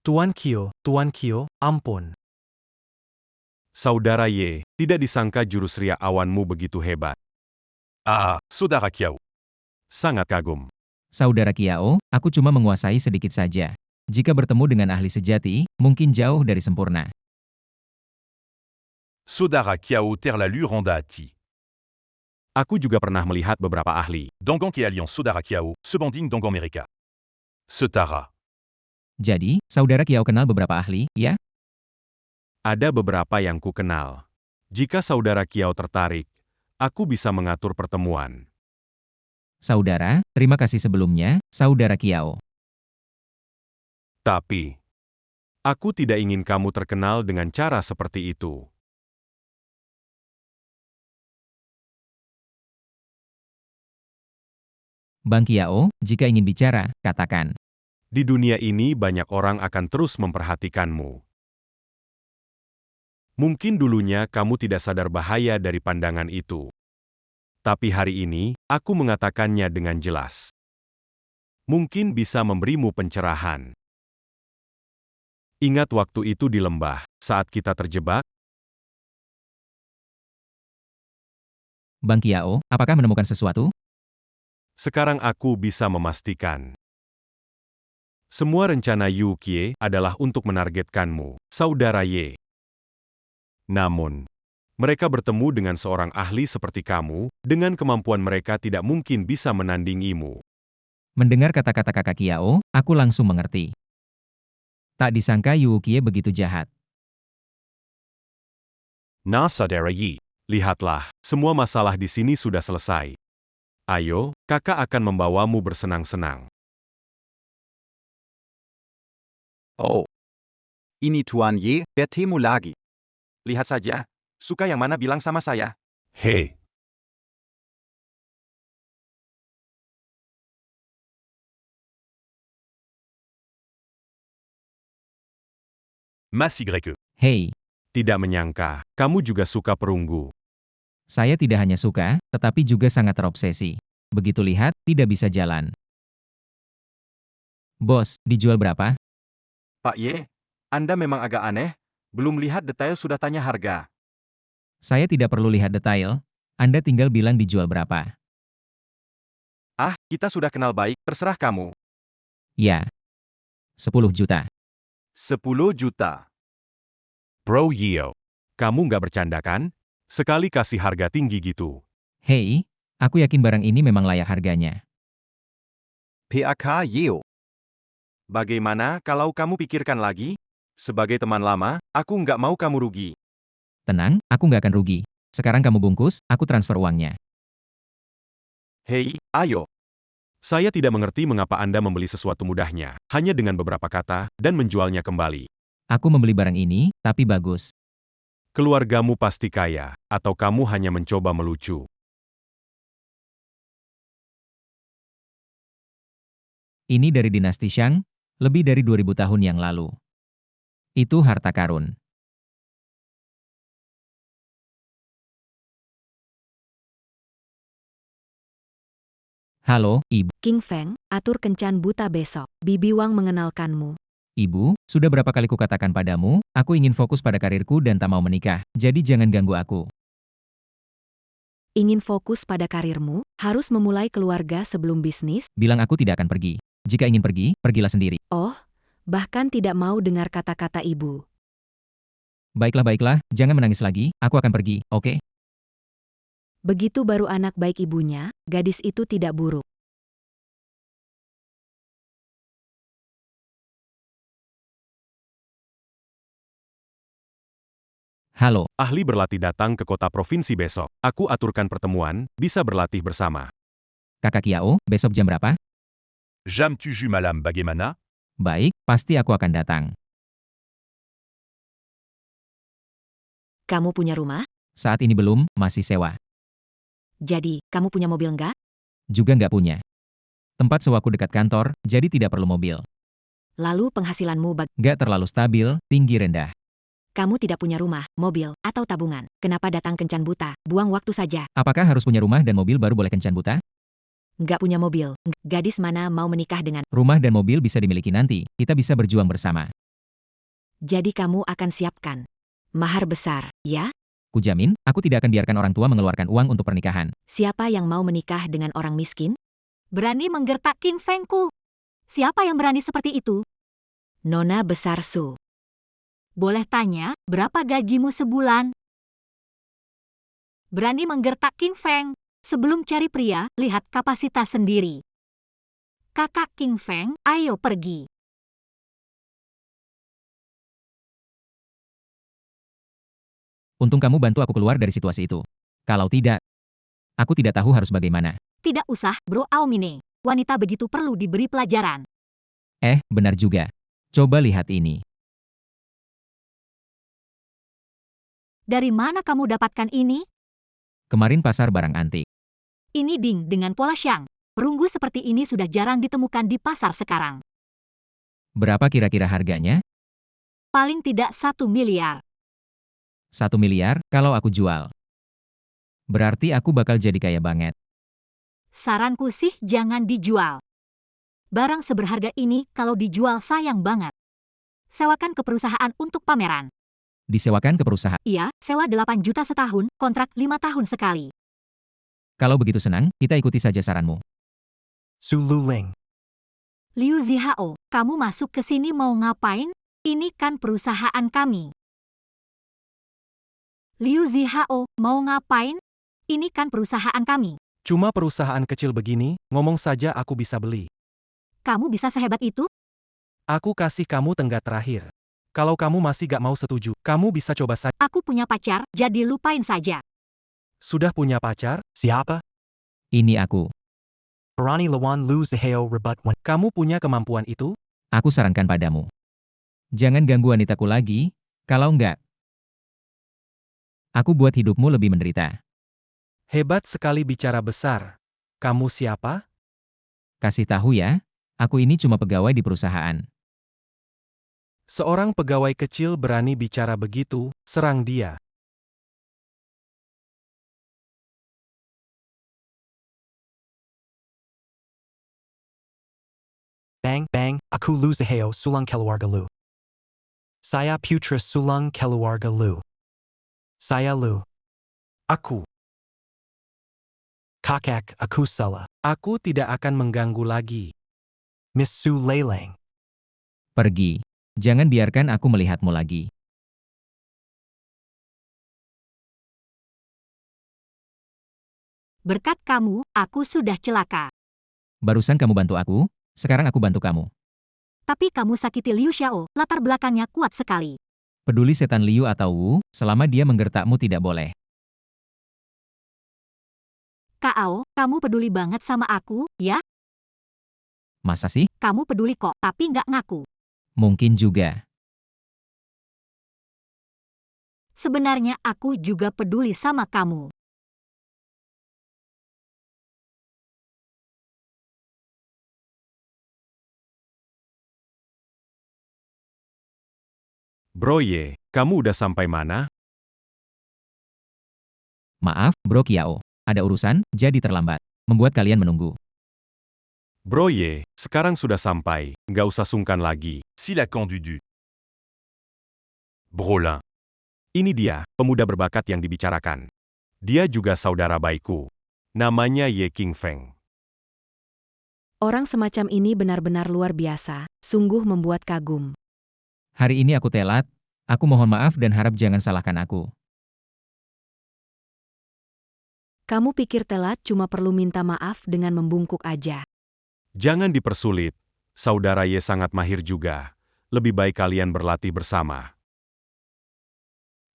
Tuan Kyo, ampun. Saudara Ye, tidak disangka jurus ria awanmu begitu hebat. Ah, Saudara Kiao. Sangat kagum. Saudara Kiao, aku cuma menguasai sedikit saja. Jika bertemu dengan ahli sejati, mungkin jauh dari sempurna. Saudara Kiao Terlalu Randati. Aku juga pernah melihat beberapa ahli. Dangan Ke Alliance Saudara Kiao, Sebanding Dangan Mereka. Setara. Jadi, saudara Kiao kenal beberapa ahli, ya? Ada beberapa yang ku kenal. Jika saudara Kiao tertarik, aku bisa mengatur pertemuan. Saudara, terima kasih sebelumnya, saudara Kiao. Tapi, aku tidak ingin kamu terkenal dengan cara seperti itu. Bang Kiao, jika ingin bicara, katakan. Di dunia ini banyak orang akan terus memperhatikanmu. Mungkin dulunya kamu tidak sadar bahaya dari pandangan itu. Tapi hari ini, aku mengatakannya dengan jelas. Mungkin bisa memberimu pencerahan. Ingat waktu itu di lembah, saat kita terjebak? Bang Kiao, apakah menemukan sesuatu? Sekarang aku bisa memastikan. Semua rencana Yu Kie adalah untuk menargetkanmu, saudara Ye. Namun, mereka bertemu dengan seorang ahli seperti kamu, dengan kemampuan mereka tidak mungkin bisa menandingimu. Mendengar kata-kata kakak Kiao, aku langsung mengerti. Tak disangka Yu Kie begitu jahat. Nah saudara Yi, lihatlah, semua masalah di sini sudah selesai. Ayo, kakak akan membawamu bersenang-senang. oh, Ini Tuan Ye, bertemu lagi. Lihat saja. Suka yang mana bilang sama saya? Hei, Mas YE. Hei, Tidak menyangka, kamu juga suka perunggu. saya tidak hanya suka, tetapi juga sangat terobsesi. Begitu lihat, tidak bisa jalan. Bos, dijual berapa? Pak Ye, Anda memang agak aneh. Belum lihat detail sudah tanya harga. Saya tidak perlu lihat detail. Anda tinggal bilang dijual berapa. Ah, kita sudah kenal baik, terserah kamu. Ya. 10 juta. 10 juta. Bro Yeo, kamu nggak bercanda kan? Sekali kasih harga tinggi gitu. Hei, aku yakin barang ini memang layak harganya. PAK Yeo. Bagaimana kalau kamu pikirkan lagi? Sebagai teman lama, aku nggak mau kamu rugi. Tenang, aku nggak akan rugi. Sekarang kamu bungkus, aku transfer uangnya. Hei, ayo. Saya tidak mengerti mengapa Anda membeli sesuatu mudahnya, hanya dengan beberapa kata, dan menjualnya kembali. Aku membeli barang ini, tapi bagus. Keluargamu pasti kaya, atau kamu hanya mencoba melucu. Ini dari dinasti Shang, lebih dari 2000 tahun yang lalu. Itu harta karun. Halo, Ibu. King Feng, atur kencan buta besok. Bibi Wang mengenalkanmu. Ibu, sudah berapa kali kukatakan padamu, aku ingin fokus pada karirku dan tak mau menikah, jadi jangan ganggu aku. Ingin fokus pada karirmu, harus memulai keluarga sebelum bisnis? Bilang aku tidak akan pergi. Jika ingin pergi, pergilah sendiri. Oh, bahkan tidak mau dengar kata-kata ibu. Baiklah, jangan menangis lagi, aku akan pergi, oke? Begitu baru anak baik ibunya, gadis itu tidak buruk. Halo, Ahli berlatih datang ke kota provinsi besok. Aku aturkan pertemuan, bisa berlatih bersama. Kakak Kiao, besok jam berapa? Jam 7 malam bagaimana? Baik, pasti aku akan datang. Kamu punya rumah? Saat ini belum, masih sewa. Jadi, kamu punya mobil enggak? Juga nggak punya. Tempat sewaku dekat kantor, jadi tidak perlu mobil. Lalu penghasilanmu Nggak terlalu stabil, tinggi rendah. kamu tidak punya rumah, mobil, atau tabungan. Kenapa datang kencan buta? Buang waktu saja. Apakah harus punya rumah dan mobil baru boleh kencan buta? Nggak punya mobil. Gadis mana mau menikah dengan? Rumah dan mobil bisa dimiliki nanti, kita bisa berjuang bersama. Jadi kamu akan siapkan mahar besar, ya? Kujamin, aku tidak akan biarkan orang tua mengeluarkan uang untuk pernikahan. Siapa yang mau menikah dengan orang miskin? Berani menggertak King Fengku. Siapa yang berani seperti itu? Nona besar Su. Boleh tanya, berapa gajimu sebulan? Berani menggertak King Feng. Sebelum cari pria, lihat kapasitas sendiri. Kakak King Feng, ayo pergi. Untung kamu bantu aku keluar dari situasi itu. Kalau tidak, aku tidak tahu harus bagaimana. Tidak usah, Bro Aomine. Wanita begitu perlu diberi pelajaran. Benar juga. Coba lihat ini. Dari mana kamu dapatkan ini? Kemarin pasar barang antik. Ini ding dengan pola Shang. Perunggu seperti ini sudah jarang ditemukan di pasar sekarang. Berapa kira-kira harganya? Paling tidak 1 miliar. 1 miliar, kalau aku jual. Berarti aku bakal jadi kaya banget. Saranku sih jangan dijual. Barang seberharga ini kalau dijual sayang banget. Sewakan ke perusahaan untuk pameran. Disewakan ke perusahaan. Iya, sewa 8 juta setahun, kontrak 5 tahun sekali. Kalau begitu senang, kita ikuti saja saranmu. Su Luling. Liu Zihao, kamu masuk ke sini mau ngapain? Ini kan perusahaan kami. Liu Zihao, mau ngapain? Ini kan perusahaan kami. Cuma perusahaan kecil begini, ngomong saja aku bisa beli. Kamu bisa sehebat itu? Aku kasih kamu tenggat terakhir. Kalau kamu masih gak mau setuju, kamu bisa coba saja. Aku punya pacar, jadi lupain saja. Sudah punya pacar? Siapa? Ini aku. Barani lawan Lu Zihao rebut one. Kamu punya kemampuan itu? Aku sarankan padamu. Jangan ganggu wanitaku lagi, kalau enggak, aku buat hidupmu lebih menderita. Hebat sekali bicara besar. Kamu siapa? Kasih tahu ya, aku ini cuma pegawai di perusahaan. Seorang pegawai kecil berani bicara begitu, serang dia. Bang, bang, aku Lu Zaheo Sulang Keluarga Lu. Saya putra Sulang Keluarga Lu. Saya Lu. Aku. Kakak, aku Sela. Aku tidak akan mengganggu lagi. Miss Su Leleng. Pergi. Jangan biarkan aku melihatmu lagi. Berkat kamu, aku sudah celaka. Barusan kamu bantu aku, sekarang aku bantu kamu. Tapi kamu sakiti Liu Xiao, latar belakangnya kuat sekali. Peduli setan Liu atau Wu, selama dia menggertakmu tidak boleh. Kak kamu peduli banget sama aku, ya? Masa sih? Kamu peduli kok, tapi nggak ngaku. Mungkin juga. Sebenarnya aku juga peduli sama kamu. Bro Ye, kamu udah sampai mana? Maaf, Bro Kiao. Ada urusan, jadi terlambat. Membuat kalian menunggu. Bro Ye, sekarang sudah sampai, nggak usah sungkan lagi. Silakan Dudu. Brolin. Ini dia, pemuda berbakat yang dibicarakan. Dia juga saudara baikku. Namanya Ye Qingfeng. Orang semacam ini benar-benar luar biasa, sungguh membuat kagum. Hari ini aku telat, aku mohon maaf dan harap jangan salahkan aku. Kamu pikir telat cuma perlu minta maaf dengan membungkuk aja. Jangan dipersulit, saudara Ye sangat mahir juga. Lebih baik kalian berlatih bersama.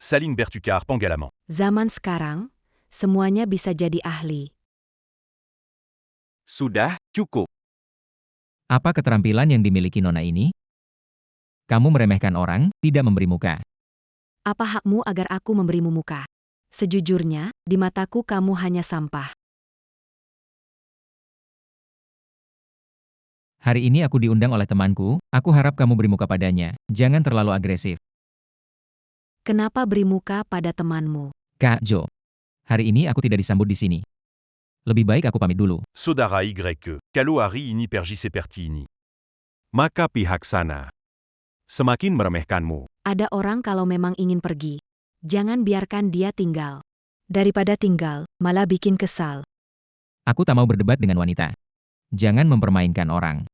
Saling bertukar pengalaman. Zaman sekarang, semuanya bisa jadi ahli. Sudah, cukup. Apa keterampilan yang dimiliki Nona ini? Kamu meremehkan orang, tidak memberi muka. Apa hakmu agar aku memberimu muka? Sejujurnya, di mataku kamu hanya sampah. Hari ini aku diundang oleh temanku, aku harap kamu beri muka padanya. Jangan terlalu agresif. Kenapa beri muka pada temanmu? Kak Jo. Hari ini aku tidak disambut di sini. Lebih baik aku pamit dulu. Sodara Y. Kalo Ari ini pergi seperti ini. Maka pihak sana semakin meremehkanmu. Ada orang kalau memang ingin pergi, jangan biarkan dia tinggal. Daripada tinggal, malah bikin kesal. Aku tak mau berdebat dengan wanita. Jangan mempermainkan orang.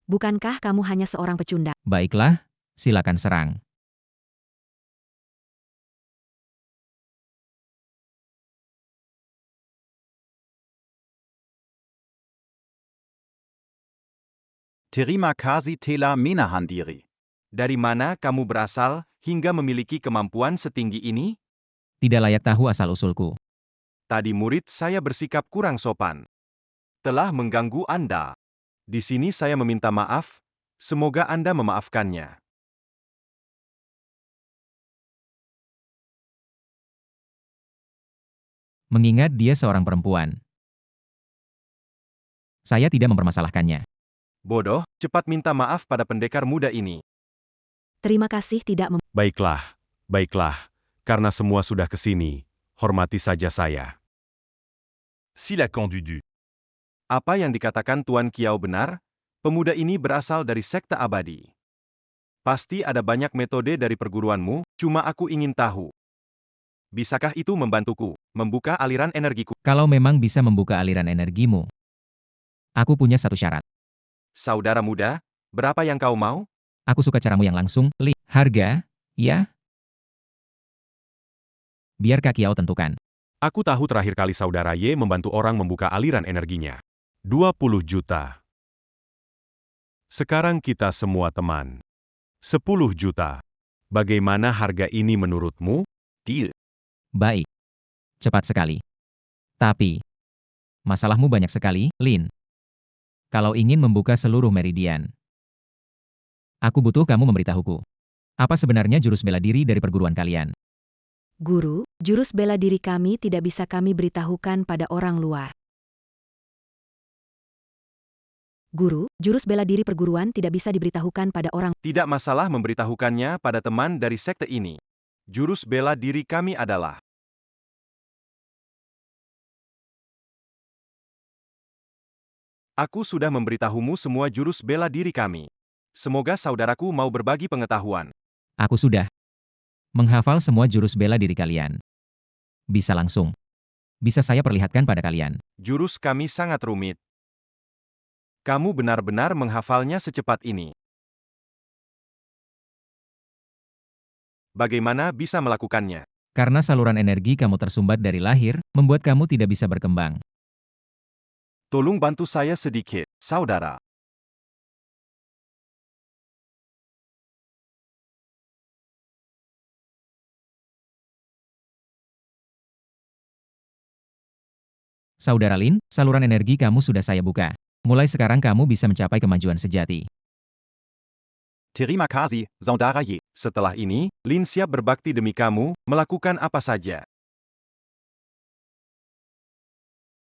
Bukankah kamu hanya seorang pecundang? Baiklah, silakan serang. Terima kasih telah menahandiri. Dari mana kamu berasal hingga memiliki kemampuan setinggi ini? Tidak layak tahu asal-usulku. Tadi murid saya bersikap kurang sopan. Telah mengganggu Anda. Di sini saya meminta maaf. Semoga Anda memaafkannya. Mengingat dia seorang perempuan. Saya tidak mempermasalahkannya. Bodoh, cepat minta maaf pada pendekar muda ini. Terima kasih tidak Baiklah, baiklah. Karena semua sudah ke sini, hormati saja saya. Silakan Dudu. Apa yang dikatakan Tuan Kiao benar? Pemuda ini berasal dari sekte abadi. Pasti ada banyak metode dari perguruanmu, cuma aku ingin tahu. Bisakah itu membantuku, membuka aliran energiku? Kalau memang bisa membuka aliran energimu. Aku punya satu syarat. Saudara muda, berapa yang kau mau? Aku suka caramu yang langsung, Li. Harga, ya? Biar Kak Kiao tentukan. Aku tahu terakhir kali saudara Ye membantu orang membuka aliran energinya. 20 juta. Sekarang kita semua teman. 10 juta. Bagaimana harga ini menurutmu? Deal. Baik. Cepat sekali. Tapi, masalahmu banyak sekali, Lin. Kalau ingin membuka seluruh meridian, aku butuh kamu memberitahuku. Apa sebenarnya jurus bela diri dari perguruan kalian? Guru, jurus bela diri kami tidak bisa kami beritahukan pada orang luar. Guru, jurus bela diri perguruan tidak bisa diberitahukan pada orang. Tidak masalah memberitahukannya pada teman dari sekte ini. Jurus bela diri kami adalah... Aku sudah memberitahumu semua jurus bela diri kami. Semoga saudaraku mau berbagi pengetahuan. Aku sudah menghafal semua jurus bela diri kalian. Bisa langsung. Bisa saya perlihatkan pada kalian. Jurus kami sangat rumit. Kamu benar-benar menghafalnya secepat ini. Bagaimana bisa melakukannya? Karena saluran energi kamu tersumbat dari lahir, membuat kamu tidak bisa berkembang. Tolong bantu saya sedikit, saudara. Saudara Lin, saluran energi kamu sudah saya buka. Mulai sekarang kamu bisa mencapai kemajuan sejati. Terima kasih, saudara Ye. Setelah ini, Lin siap berbakti demi kamu, melakukan apa saja.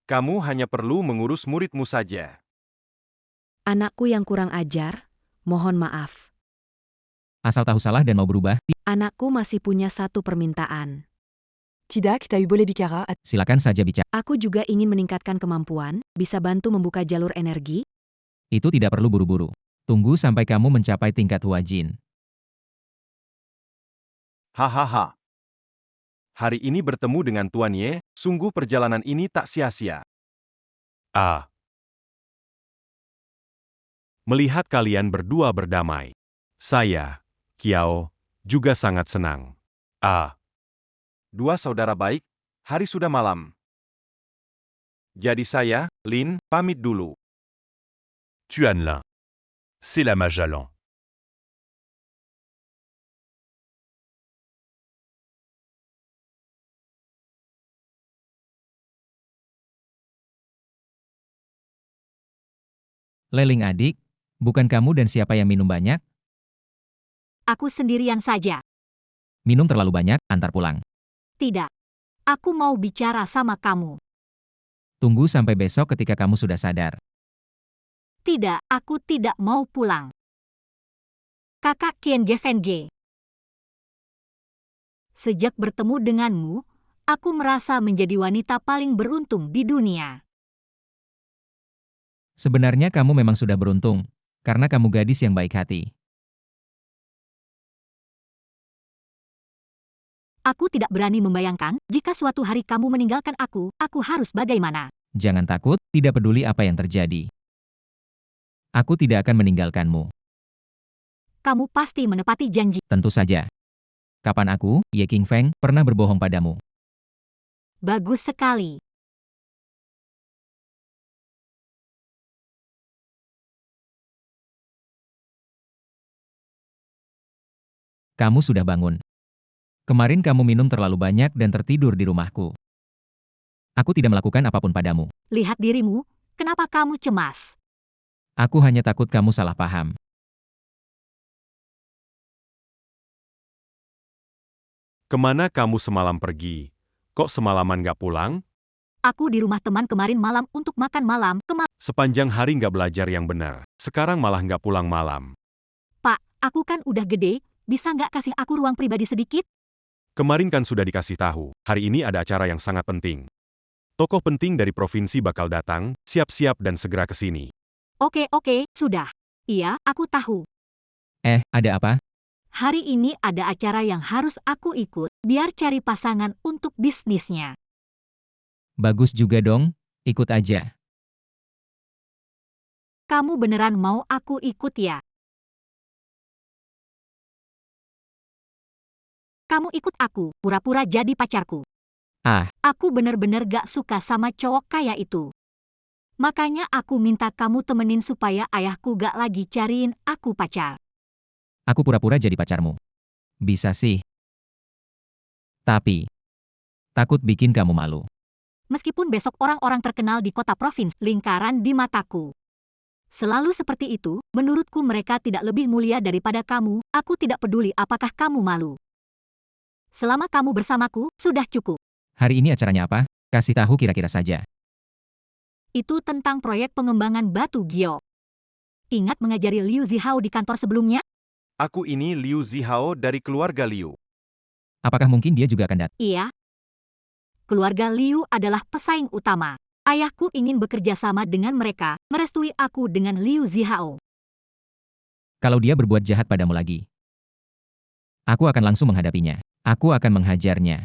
Kamu hanya perlu mengurus muridmu saja. Anakku yang kurang ajar, mohon maaf. Asal tahu salah dan mau berubah, Anakku masih punya satu permintaan. Tidak, kita boleh bicara. silakan saja bicara. Aku juga ingin meningkatkan kemampuan, bisa bantu membuka jalur energi. Itu tidak perlu buru-buru. Tunggu sampai kamu mencapai tingkat Huajin. Hahaha. Hari ini bertemu dengan Tuan Ye, sungguh perjalanan ini tak sia-sia. Ah, Melihat kalian berdua berdamai. Saya, Kiao, juga sangat senang. ah, Dua saudara baik, hari sudah malam. Jadi saya, Lin, pamit dulu. Tuan-Lin. C'est la Majalan. Leling adik, bukan kamu dan siapa yang minum banyak? Aku sendirian saja. Minum terlalu banyak, antar pulang. Tidak. Aku mau bicara sama kamu. Tunggu sampai besok ketika kamu sudah sadar. Tidak, aku tidak mau pulang. Kakak Kien Gefenge. Sejak bertemu denganmu, aku merasa menjadi wanita paling beruntung di dunia. Sebenarnya kamu memang sudah beruntung, karena kamu gadis yang baik hati. Aku tidak berani membayangkan, jika suatu hari kamu meninggalkan aku harus bagaimana? Jangan takut, tidak peduli apa yang terjadi. Aku tidak akan meninggalkanmu. Kamu pasti menepati janji. Tentu saja. Kapan aku, Ye King Feng, pernah berbohong padamu? Bagus sekali. Kamu sudah bangun. Kemarin kamu minum terlalu banyak dan tertidur di rumahku. Aku tidak melakukan apapun padamu. Lihat dirimu, kenapa kamu cemas? Aku hanya takut kamu salah paham. Kemana kamu semalam pergi? Kok semalaman gak pulang? Aku di rumah teman kemarin malam untuk makan malam. Sepanjang hari gak belajar yang benar. Sekarang malah gak pulang malam. Pak, aku kan udah gede, bisa nggak kasih aku ruang pribadi sedikit? Kemarin kan sudah dikasih tahu, hari ini ada acara yang sangat penting. Tokoh penting dari provinsi bakal datang, siap-siap dan segera ke sini. Oke, sudah. Iya, aku tahu. Ada apa? Hari ini ada acara yang harus aku ikut, biar cari pasangan untuk bisnisnya. Bagus juga dong, ikut aja. Kamu beneran mau aku ikut ya? Kamu ikut aku, pura-pura jadi pacarku. Aku bener-bener gak suka sama cowok kayak itu. Makanya aku minta kamu temenin supaya ayahku gak lagi cariin aku pacar. Aku pura-pura jadi pacarmu. Bisa sih. Tapi, takut bikin kamu malu. Meskipun besok orang-orang terkenal di kota provinsi lingkaran di mataku. Selalu seperti itu, menurutku mereka tidak lebih mulia daripada kamu, aku tidak peduli apakah kamu malu. Selama kamu bersamaku, sudah cukup. Hari ini acaranya apa? Kasih tahu kira-kira saja. Itu tentang proyek pengembangan batu giok. Ingat mengajari Liu Zihao di kantor sebelumnya? Aku ini Liu Zihao dari keluarga Liu. Apakah mungkin dia juga akan datang? Iya. Keluarga Liu adalah pesaing utama. Ayahku ingin bekerja sama dengan mereka, merestui aku dengan Liu Zihao. Kalau dia berbuat jahat padamu lagi, aku akan langsung menghadapinya. Aku akan menghajarnya.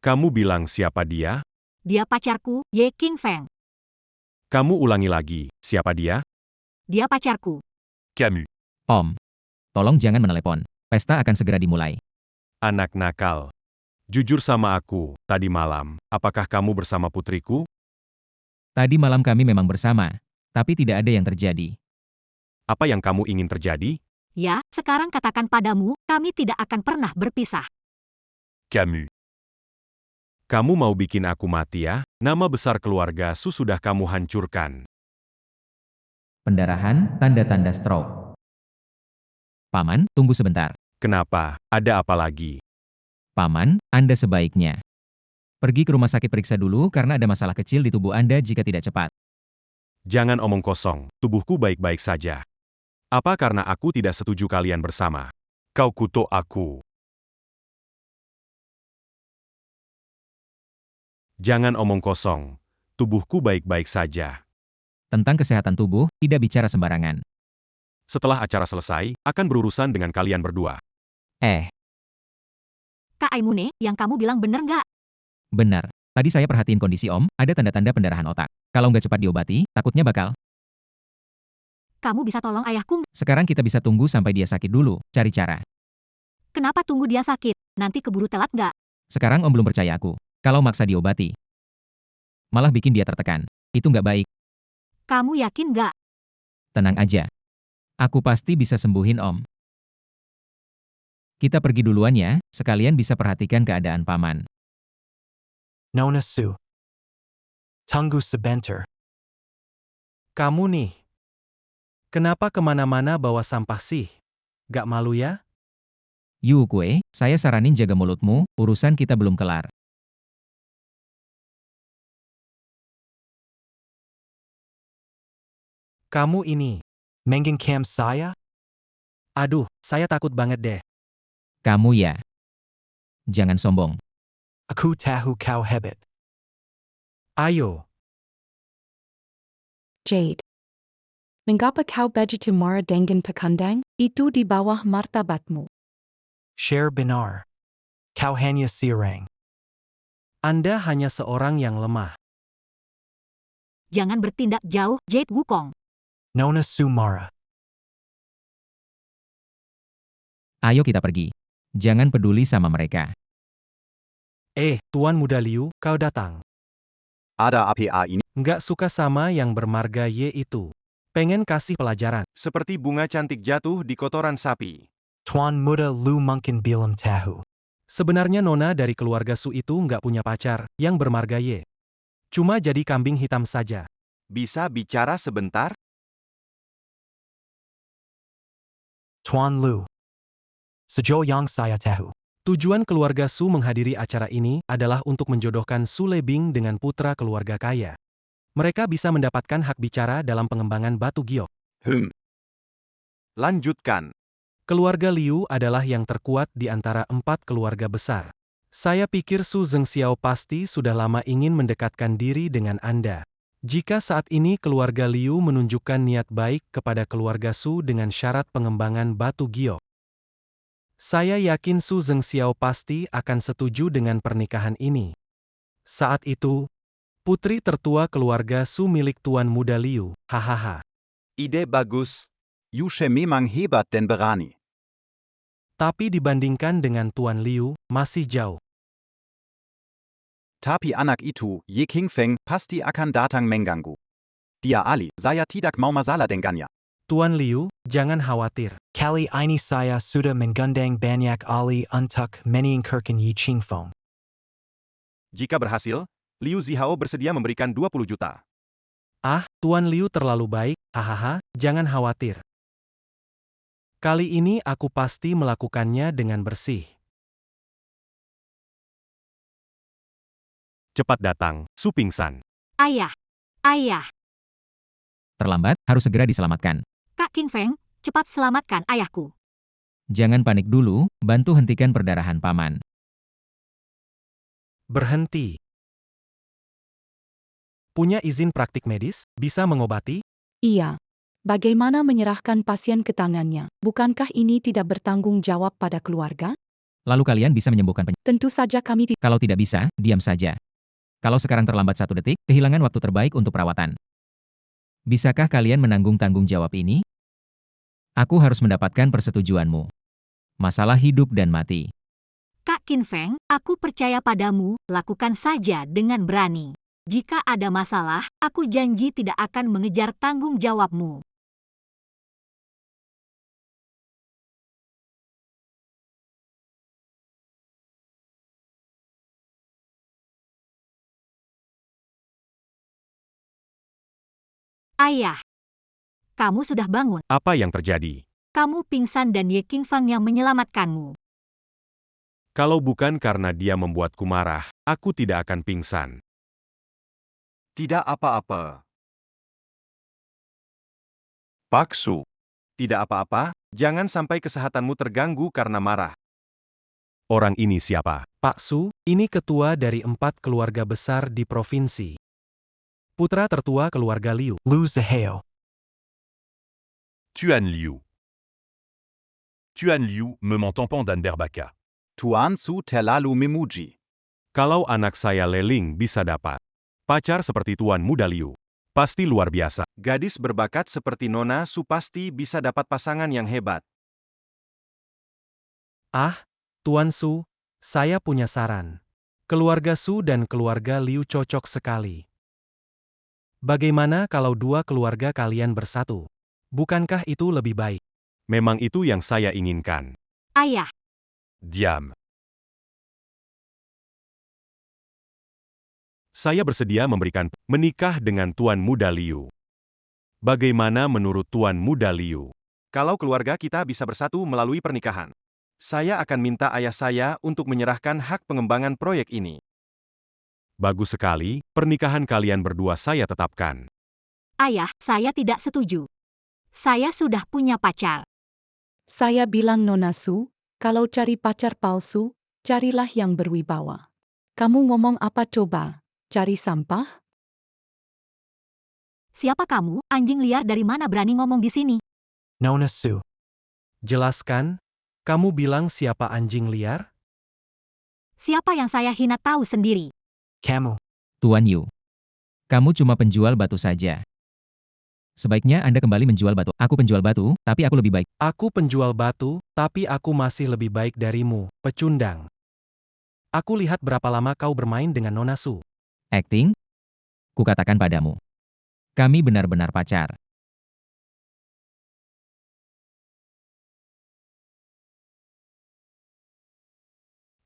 Kamu bilang siapa dia? Dia pacarku, Ye Qingfeng. Kamu ulangi lagi, siapa dia? Dia pacarku. Camus. Om, tolong jangan menelepon. Pesta akan segera dimulai. Anak nakal. Jujur sama aku, tadi malam, apakah kamu bersama putriku? Tadi malam kami memang bersama, tapi tidak ada yang terjadi. Apa yang kamu ingin terjadi? Ya, sekarang katakan padamu, kami tidak akan pernah berpisah. Camus. Kamu mau bikin aku mati ya? Nama besar keluarga Su sudah kamu hancurkan. Pendarahan, tanda-tanda stroke. Paman, tunggu sebentar. Kenapa? Ada apa lagi? Paman, Anda sebaiknya pergi ke rumah sakit periksa dulu karena ada masalah kecil di tubuh Anda jika tidak cepat. Jangan omong kosong, tubuhku baik-baik saja. Apa karena aku tidak setuju kalian bersama? Kau kutuk aku. Jangan omong kosong, tubuhku baik-baik saja. Tentang kesehatan tubuh, tidak bicara sembarangan. Setelah acara selesai, akan berurusan dengan kalian berdua. Kak Aimune, yang kamu bilang bener nggak? Benar. Tadi saya perhatiin kondisi Om, ada tanda-tanda pendarahan otak. Kalau nggak cepat diobati, takutnya bakal. Kamu bisa tolong ayahku? Sekarang kita bisa tunggu sampai dia sakit dulu, cari cara. Kenapa tunggu dia sakit? Nanti keburu telat nggak? Sekarang Om belum percaya aku. Kalau maksa diobati, malah bikin dia tertekan. Itu nggak baik. Kamu yakin nggak? Tenang aja. Aku pasti bisa sembuhin Om. Kita pergi duluan ya, sekalian bisa perhatikan keadaan Paman. Nona Su. Tunggu sebentar. Kamu nih. Kenapa kemana-mana bawa sampah sih? Gak malu ya? Yu Kue, saya saranin jaga mulutmu, urusan kita belum kelar. Kamu ini. Mengen Cam saya? Aduh, saya takut banget deh. Kamu ya. Jangan sombong. Aku tahu kau hebat. Ayo. Jade. Mengapa kau begitu marah dengan pekandang? Itu di bawah martabatmu. Share benar. Kau hanya sirang. Anda hanya seorang yang lemah. Jangan bertindak jauh, Jade Wukong. Nona Su marah. Ayo kita pergi. Jangan peduli sama mereka. Tuan Muda Liu, kau datang. Ada apa ini? Nggak suka sama yang bermarga Y itu. Pengen kasih pelajaran. Seperti bunga cantik jatuh di kotoran sapi. Tuan Muda Lu mungkin bilam tahu. Sebenarnya Nona dari keluarga Su itu nggak punya pacar yang bermarga Y. Cuma jadi kambing hitam saja. Bisa bicara sebentar? Tuan Lu. Sejauh yang saya tahu. Tujuan keluarga Su menghadiri acara ini adalah untuk menjodohkan Su Lebing dengan putra keluarga kaya. Mereka bisa mendapatkan hak bicara dalam pengembangan batu giok. Lanjutkan. Keluarga Liu adalah yang terkuat di antara 4 keluarga besar. Saya pikir Su Zhengxiao pasti sudah lama ingin mendekatkan diri dengan Anda. Jika saat ini keluarga Liu menunjukkan niat baik kepada keluarga Su dengan syarat pengembangan batu giok, saya yakin Su Zhengxiao pasti akan setuju dengan pernikahan ini. Saat itu, putri tertua keluarga Su milik Tuan Muda Liu, hahaha. Ide bagus. Yushe memang hebat dan berani. Tapi dibandingkan dengan Tuan Liu, masih jauh. Tapi anak itu, Ye Qingfeng, pasti akan datang mengganggu. Dia Ali, saya tidak mau masalah dengannya. Tuan Liu, jangan khawatir. Kali ini saya sudah menggandeng banyak ahli untuk meningkatkan Yi Qingfeng. Jika berhasil, Liu Zihao bersedia memberikan 20 juta. Ah, Tuan Liu terlalu baik, hahaha, jangan khawatir. Kali ini aku pasti melakukannya dengan bersih. Cepat datang, Su pingsan. Ayah, ayah, Terlambat, harus segera diselamatkan. Kak King Feng, cepat selamatkan ayahku. Jangan panik dulu, bantu hentikan perdarahan paman. Berhenti. Punya izin praktik medis? Bisa mengobati? Iya. Bagaimana menyerahkan pasien ke tangannya? Bukankah ini tidak bertanggung jawab pada keluarga? Lalu kalian bisa menyembuhkan penyakit. Tentu saja kami tidak. Kalau tidak bisa, diam saja. Kalau sekarang terlambat 1 detik, kehilangan waktu terbaik untuk perawatan. Bisakah kalian menanggung tanggung jawab ini? Aku harus mendapatkan persetujuanmu. Masalah hidup dan mati. Kak King Feng, aku percaya padamu, lakukan saja dengan berani. Jika ada masalah, aku janji tidak akan mengejar tanggung jawabmu. Ayah, kamu sudah bangun. Apa yang terjadi? Kamu pingsan dan Ye King Feng yang menyelamatkanmu. Kalau bukan karena dia membuatku marah, aku tidak akan pingsan. Tidak apa-apa. Pak Su. Tidak apa-apa, jangan sampai kesehatanmu terganggu karena marah. Orang ini siapa? Pak Su, ini ketua dari 4 keluarga besar di provinsi. Putra tertua keluarga Liu. Liu Zihao. Tuan Liu. Tuan Liu, me mentampan dan berbaka. Tuan Su terlalu memuji. Kalau anak saya Leling bisa dapat pacar seperti Tuan Muda Liu, pasti luar biasa. Gadis berbakat seperti Nona Su pasti bisa dapat pasangan yang hebat. Ah, Tuan Su, saya punya saran. Keluarga Su dan keluarga Liu cocok sekali. Bagaimana kalau 2 keluarga kalian bersatu? Bukankah itu lebih baik? Memang itu yang saya inginkan. Ayah, Diam. Saya bersedia menikah dengan Tuan Muda Liu. Bagaimana menurut Tuan Muda Liu? Kalau keluarga kita bisa bersatu melalui pernikahan, saya akan minta ayah saya untuk menyerahkan hak pengembangan proyek ini. Bagus sekali, pernikahan kalian berdua saya tetapkan. ayah, saya tidak setuju. Saya sudah punya pacar. Saya bilang Nona Su, kalau cari pacar palsu, carilah yang berwibawa. Kamu ngomong apa coba? Cari sampah? Siapa kamu, anjing liar dari mana berani ngomong di sini? Nona Su. Jelaskan, kamu bilang siapa anjing liar? Siapa yang saya hina tahu sendiri. Kamu. Tuan Yu. Kamu cuma penjual batu saja. Sebaiknya Anda kembali menjual batu. Aku penjual batu, tapi aku lebih baik. Aku penjual batu, tapi aku masih lebih baik darimu, pecundang. Aku lihat berapa lama kau bermain dengan Nona Su. Acting? Kukatakan padamu. Kami benar-benar pacar.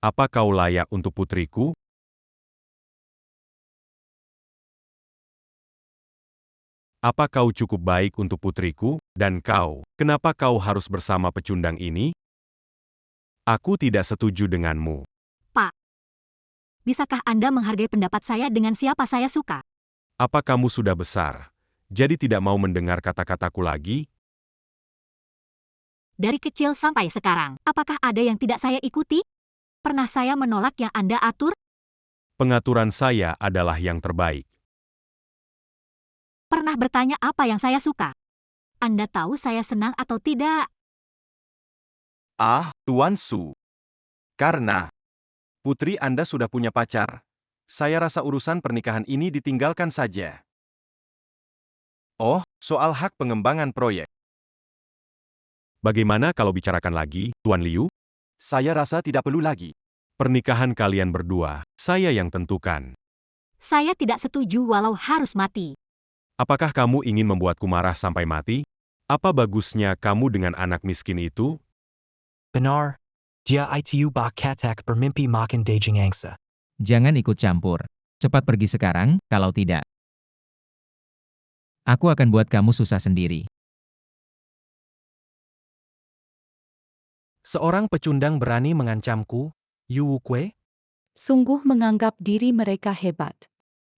Apa kau layak untuk putriku? Apa kau cukup baik untuk putriku? Dan kau, kenapa kau harus bersama pecundang ini? Aku tidak setuju denganmu. Bisakah Anda menghargai pendapat saya dengan siapa saya suka? Apa kamu sudah besar, jadi tidak mau mendengar kata-kataku lagi? Dari kecil sampai sekarang, apakah ada yang tidak saya ikuti? Pernah saya menolak yang Anda atur? Pengaturan saya adalah yang terbaik. Pernah bertanya apa yang saya suka? Anda tahu saya senang atau tidak? Ah, Tuan Su. Karena putri Anda sudah punya pacar, saya rasa urusan pernikahan ini ditinggalkan saja. Oh, soal hak pengembangan proyek. Bagaimana kalau bicarakan lagi, Tuan Liu? Saya rasa tidak perlu lagi. Pernikahan kalian berdua, saya yang tentukan. Saya tidak setuju walau harus mati. Apakah kamu ingin membuatku marah sampai mati? Apa bagusnya kamu dengan anak miskin itu? Benar. Dia itu bak katak bermimpi makan daging angsa. Jangan ikut campur. Cepat pergi sekarang, kalau tidak. Aku akan buat kamu susah sendiri. Seorang pecundang berani mengancamku, Yu Wukue? Sungguh menganggap diri mereka hebat.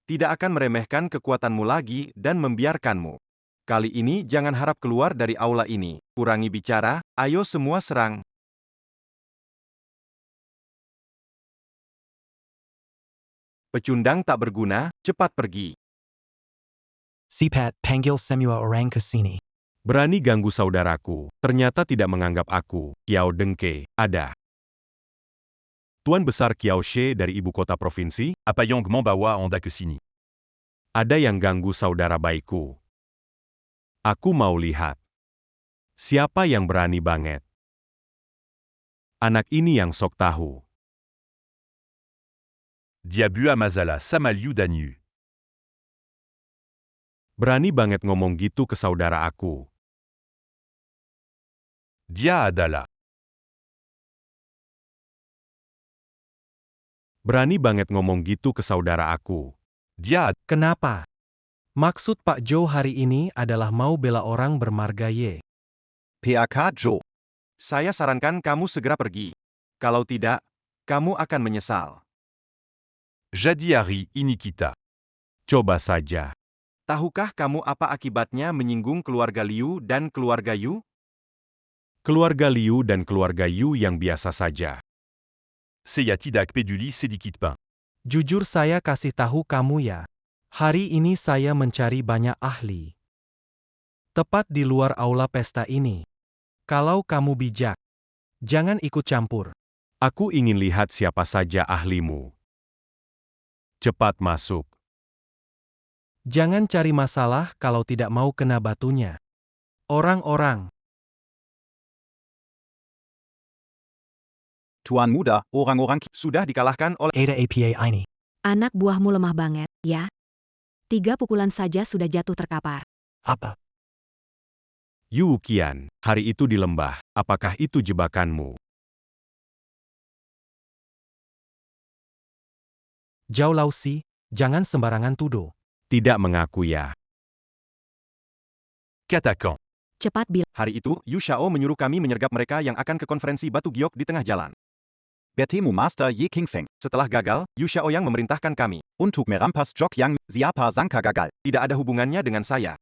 Tidak akan meremehkan kekuatanmu lagi dan membiarkanmu. Kali ini jangan harap keluar dari aula ini. Kurangi bicara, ayo semua serang. Pecundang tak berguna, cepat pergi. Sipat, panggil semua orang ke sini. Berani ganggu saudaraku, ternyata tidak menganggap aku, Kiao Dengke, ada. Tuan Besar Kiao She dari ibu kota provinsi, Apayang Mambawa anda ke sini. ada yang ganggu saudara baikku. Aku mau lihat. Siapa yang berani banget? Anak ini yang sok tahu. Diabu Amazala Samaliu Danyu. Berani banget ngomong gitu ke saudara aku. Dia Adala. Berani banget ngomong gitu ke saudara aku. Dia Kenapa? Maksud Pak Zhou hari ini adalah mau bela orang bermarga Ye. PAK Joe. Saya sarankan kamu segera pergi. Kalau tidak, kamu akan menyesal. Jadi Hari Inikita. Coba saja. Tahukah kamu apa akibatnya menyinggung keluarga Liu dan keluarga Yu? Keluarga Liu dan keluarga Yu yang biasa saja. Saya tidak peduli sedikit pun. Jujur saya kasih tahu kamu ya. Hari ini saya mencari banyak ahli. Tepat di luar aula pesta ini. Kalau kamu bijak, jangan ikut campur. Aku ingin lihat siapa saja ahlimu. Cepat masuk. Jangan cari masalah kalau tidak mau kena batunya. Orang-orang, Tuan muda, orang-orang sudah dikalahkan oleh Ada APA ini. Anak buahmu lemah banget, ya? 3 pukulan saja sudah jatuh terkapar. Apa? Yu Wuqian, hari itu di lembah, apakah itu jebakanmu? Zhao Laosi, jangan sembarangan tuduh. Tidak mengaku ya. Katakan. Cepat bilang. hari itu, Yu Shao menyuruh kami menyergap mereka yang akan ke konferensi Batu Giok di tengah jalan. Bertemu Master Ye Qingfeng. Setelah gagal, Yu Shao yang memerintahkan kami. Untuk merampas Jok Yang, siapa sangka gagal. Tidak ada hubungannya dengan saya.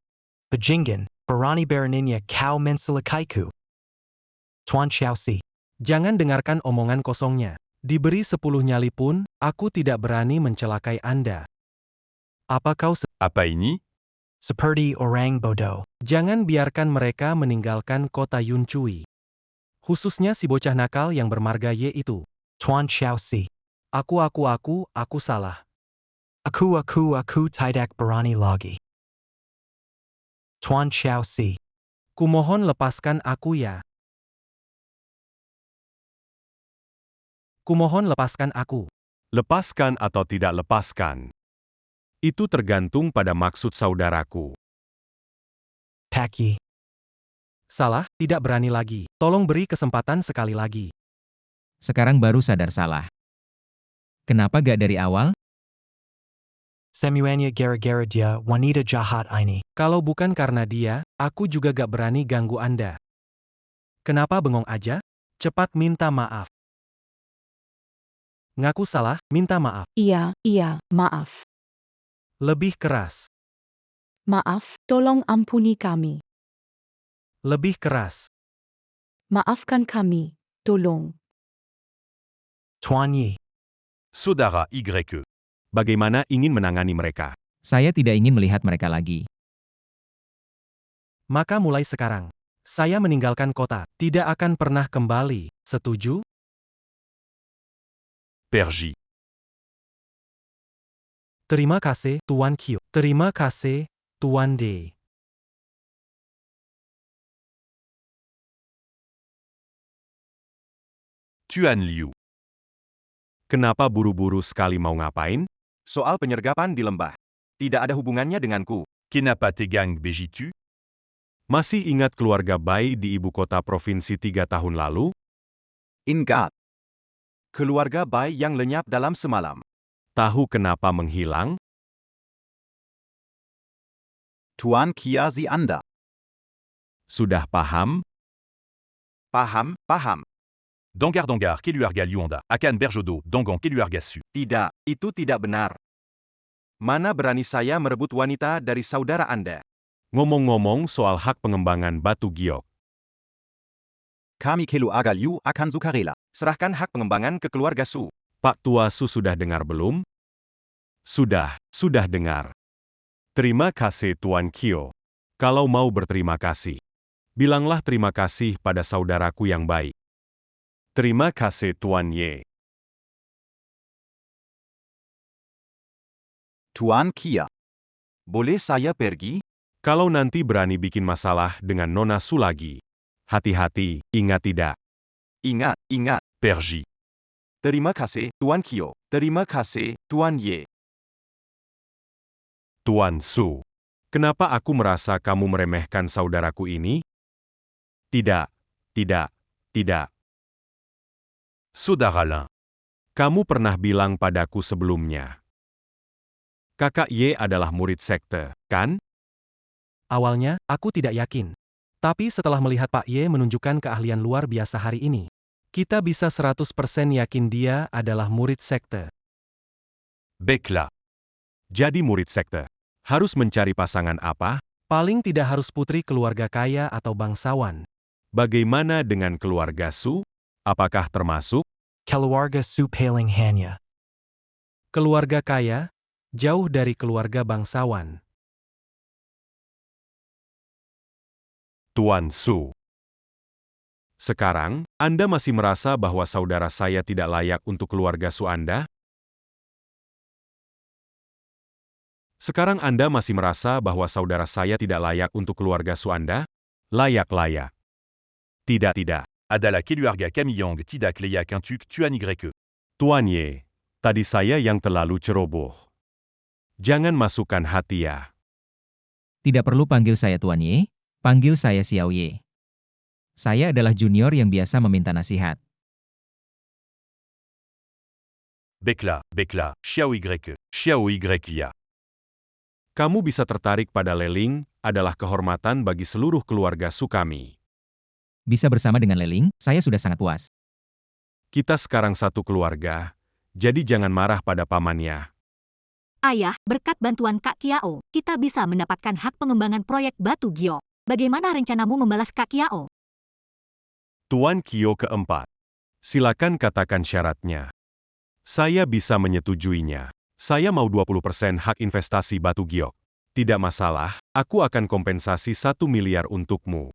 Bajingan, Barani Baraninya kau mensilakaiku. Tuan Xiaoxi. Jangan dengarkan omongan kosongnya. Diberi 10 nyali pun, aku tidak berani mencelakai Anda. Apa kau Apa ini? Seperti orang bodoh. Jangan biarkan mereka meninggalkan kota Yunchui. Khususnya si bocah nakal yang bermarga Ye itu. Tuan Xiaoxi. Aku salah. Aku tidak berani lagi. Tuan Xiaoxi. Kumohon lepaskan aku ya. Kumohon lepaskan aku. Lepaskan atau tidak lepaskan. Itu tergantung pada maksud saudaraku. Paki. Salah, tidak berani lagi. Tolong beri kesempatan sekali lagi. Sekarang baru sadar salah. Kenapa gak dari awal? Semuanya gara-gara dia wanita jahat ini. Kalau bukan karena dia, aku juga gak berani ganggu Anda. Kenapa bengong aja? Cepat minta maaf. Ngaku salah, minta maaf. Iya, maaf. Lebih keras. Maaf, tolong ampuni kami. Lebih keras. Maafkan kami, tolong. Tuan Yi. Saudara YE. Bagaimana ingin menangani mereka? Saya tidak ingin melihat mereka lagi. Maka mulai sekarang, saya meninggalkan kota, tidak akan pernah kembali. Setuju? Perji. Terima kasih, Tuan Q. Terima kasih, Tuan D. Tuan Liu. Kenapa buru-buru sekali mau ngapain? Soal penyergapan di lembah. Tidak ada hubungannya denganku. Kenapa tegang begitu? Masih ingat keluarga Bai di ibu kota provinsi 3 tahun lalu? Ingat. Keluarga Bai yang lenyap dalam semalam. Tahu kenapa menghilang? Tuan Kia si Anda. Sudah paham? Paham, paham. Dangar Keluarga Luanda, Akan Berjodo, Dangon Keluarga Su. Tidak, itu tidak benar. Mana berani saya merebut wanita dari saudara Anda? Ngomong-ngomong soal hak pengembangan Batu Giok. Kami Keluarga Liu akan sukarela. Serahkan hak pengembangan ke keluarga Su. Pak Tua Su sudah dengar belum? Sudah dengar. Terima kasih Tuan Kyo. Kalau mau berterima kasih, bilanglah terima kasih pada saudaraku yang baik. Terima kasih Tuan Ye. Tuan Kia. Boleh saya pergi? Kalau nanti berani bikin masalah dengan Nona Su lagi. Hati-hati, ingat tidak? Ingat, ingat. Pergi. Terima kasih, Tuan Kyo. Terima kasih, Tuan Ye. Tuan Su. Kenapa aku merasa kamu meremehkan saudaraku ini? Tidak. Saudara Lin. Kamu pernah bilang padaku sebelumnya. Kakak Ye adalah murid sekte, kan? Awalnya, aku tidak yakin. Tapi setelah melihat Pak Ye menunjukkan keahlian luar biasa hari ini, kita bisa 100% yakin dia adalah murid sekte. Baiklah. Jadi murid sekte. Harus mencari pasangan apa? Paling tidak harus putri keluarga kaya atau bangsawan. Bagaimana dengan keluarga Su? Apakah termasuk? Keluarga Su paling hanya. Keluarga kaya, jauh dari keluarga bangsawan. Tuan Su. Sekarang, Anda masih merasa bahwa saudara saya tidak layak untuk keluarga Su Anda? Sekarang Anda masih merasa bahwa saudara saya tidak layak untuk keluarga Su Anda? Layak. Tidak. Adala Keluarga Kamiyang Tidak Leia Quintuk Tuan Y. Tuan Ye, tadi saya yang terlalu ceroboh. Jangan masukkan hati ya. Tidak perlu panggil saya Tuan Ye, panggil saya Xiao Ye. Saya adalah junior yang biasa meminta nasihat. Baiklah. Xiao Y ya. Kamu bisa tertarik pada Leling, adalah kehormatan bagi seluruh keluarga Su kami. Bisa bersama dengan Leling, saya sudah sangat puas. Kita sekarang satu keluarga, jadi jangan marah pada pamannya. Ayah, berkat bantuan Kak Kiao, kita bisa mendapatkan hak pengembangan proyek Batu Giok. Bagaimana rencanamu membalas Kak Kiao? Tuan Kyo keempat. Silakan katakan syaratnya. Saya bisa menyetujuinya. Saya mau 20% hak investasi Batu Giok. Tidak masalah, aku akan kompensasi 1 miliar untukmu.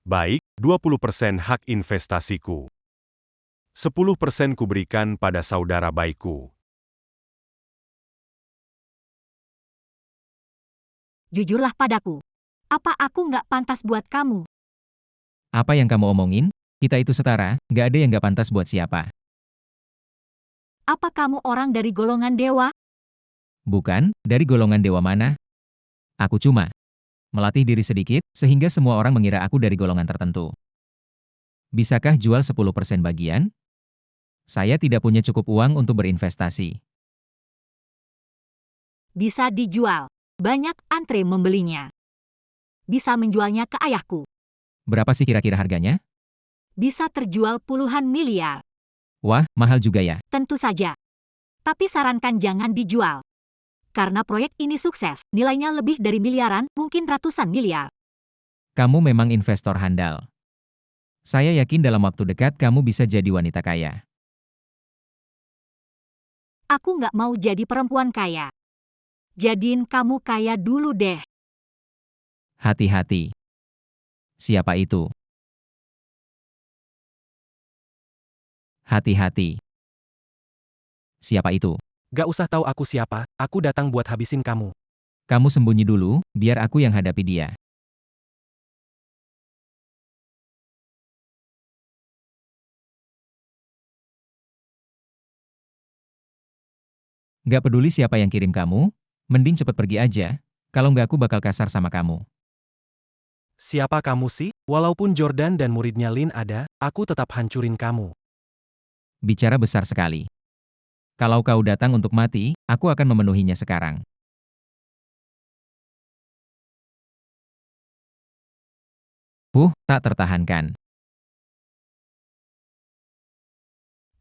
Baik, 20% hak investasiku. 10% kuberikan pada saudara baikku. Jujurlah padaku. Apa aku nggak pantas buat kamu? Apa yang kamu omongin? Kita itu setara, nggak ada yang nggak pantas buat siapa. Apa kamu orang dari golongan dewa? Bukan, dari golongan dewa mana? Aku cuma melatih diri sedikit, sehingga semua orang mengira aku dari golongan tertentu. Bisakah jual 10% bagian? Saya tidak punya cukup uang untuk berinvestasi. Bisa dijual. Banyak antre membelinya. Bisa menjualnya ke ayahku. Berapa sih kira-kira harganya? Bisa terjual puluhan miliar. Wah, mahal juga ya. Tentu saja. Tapi sarankan jangan dijual. Karena proyek ini sukses, nilainya lebih dari miliaran, mungkin ratusan miliar. Kamu memang investor handal. Saya yakin dalam waktu dekat kamu bisa jadi wanita kaya. Aku nggak mau jadi perempuan kaya. Jadiin kamu kaya dulu deh. Hati-hati. Siapa itu? Hati-hati. Siapa itu? Gak usah tahu aku siapa, aku datang buat habisin kamu. Kamu sembunyi dulu, biar aku yang hadapi dia. Gak peduli siapa yang kirim kamu, mending cepet pergi aja, kalau nggak aku bakal kasar sama kamu. Siapa kamu sih? Walaupun Jordan dan muridnya Lin ada, aku tetap hancurin kamu. Bicara besar sekali. Kalau kau datang untuk mati, aku akan memenuhinya sekarang. Tak tertahankan.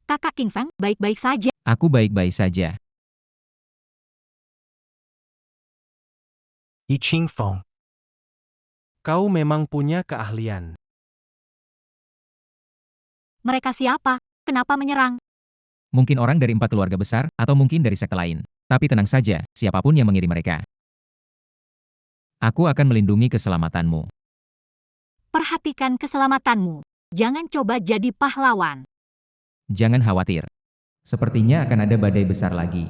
Kakak King Feng, baik-baik saja. Aku baik-baik saja. I Ching Feng. Kau memang punya keahlian. Mereka siapa? Kenapa menyerang? Mungkin orang dari 4 keluarga besar, atau mungkin dari sekte lain. Tapi tenang saja, siapapun yang mengirim mereka. Aku akan melindungi keselamatanmu. Perhatikan keselamatanmu. Jangan coba jadi pahlawan. Jangan khawatir. Sepertinya akan ada badai besar lagi.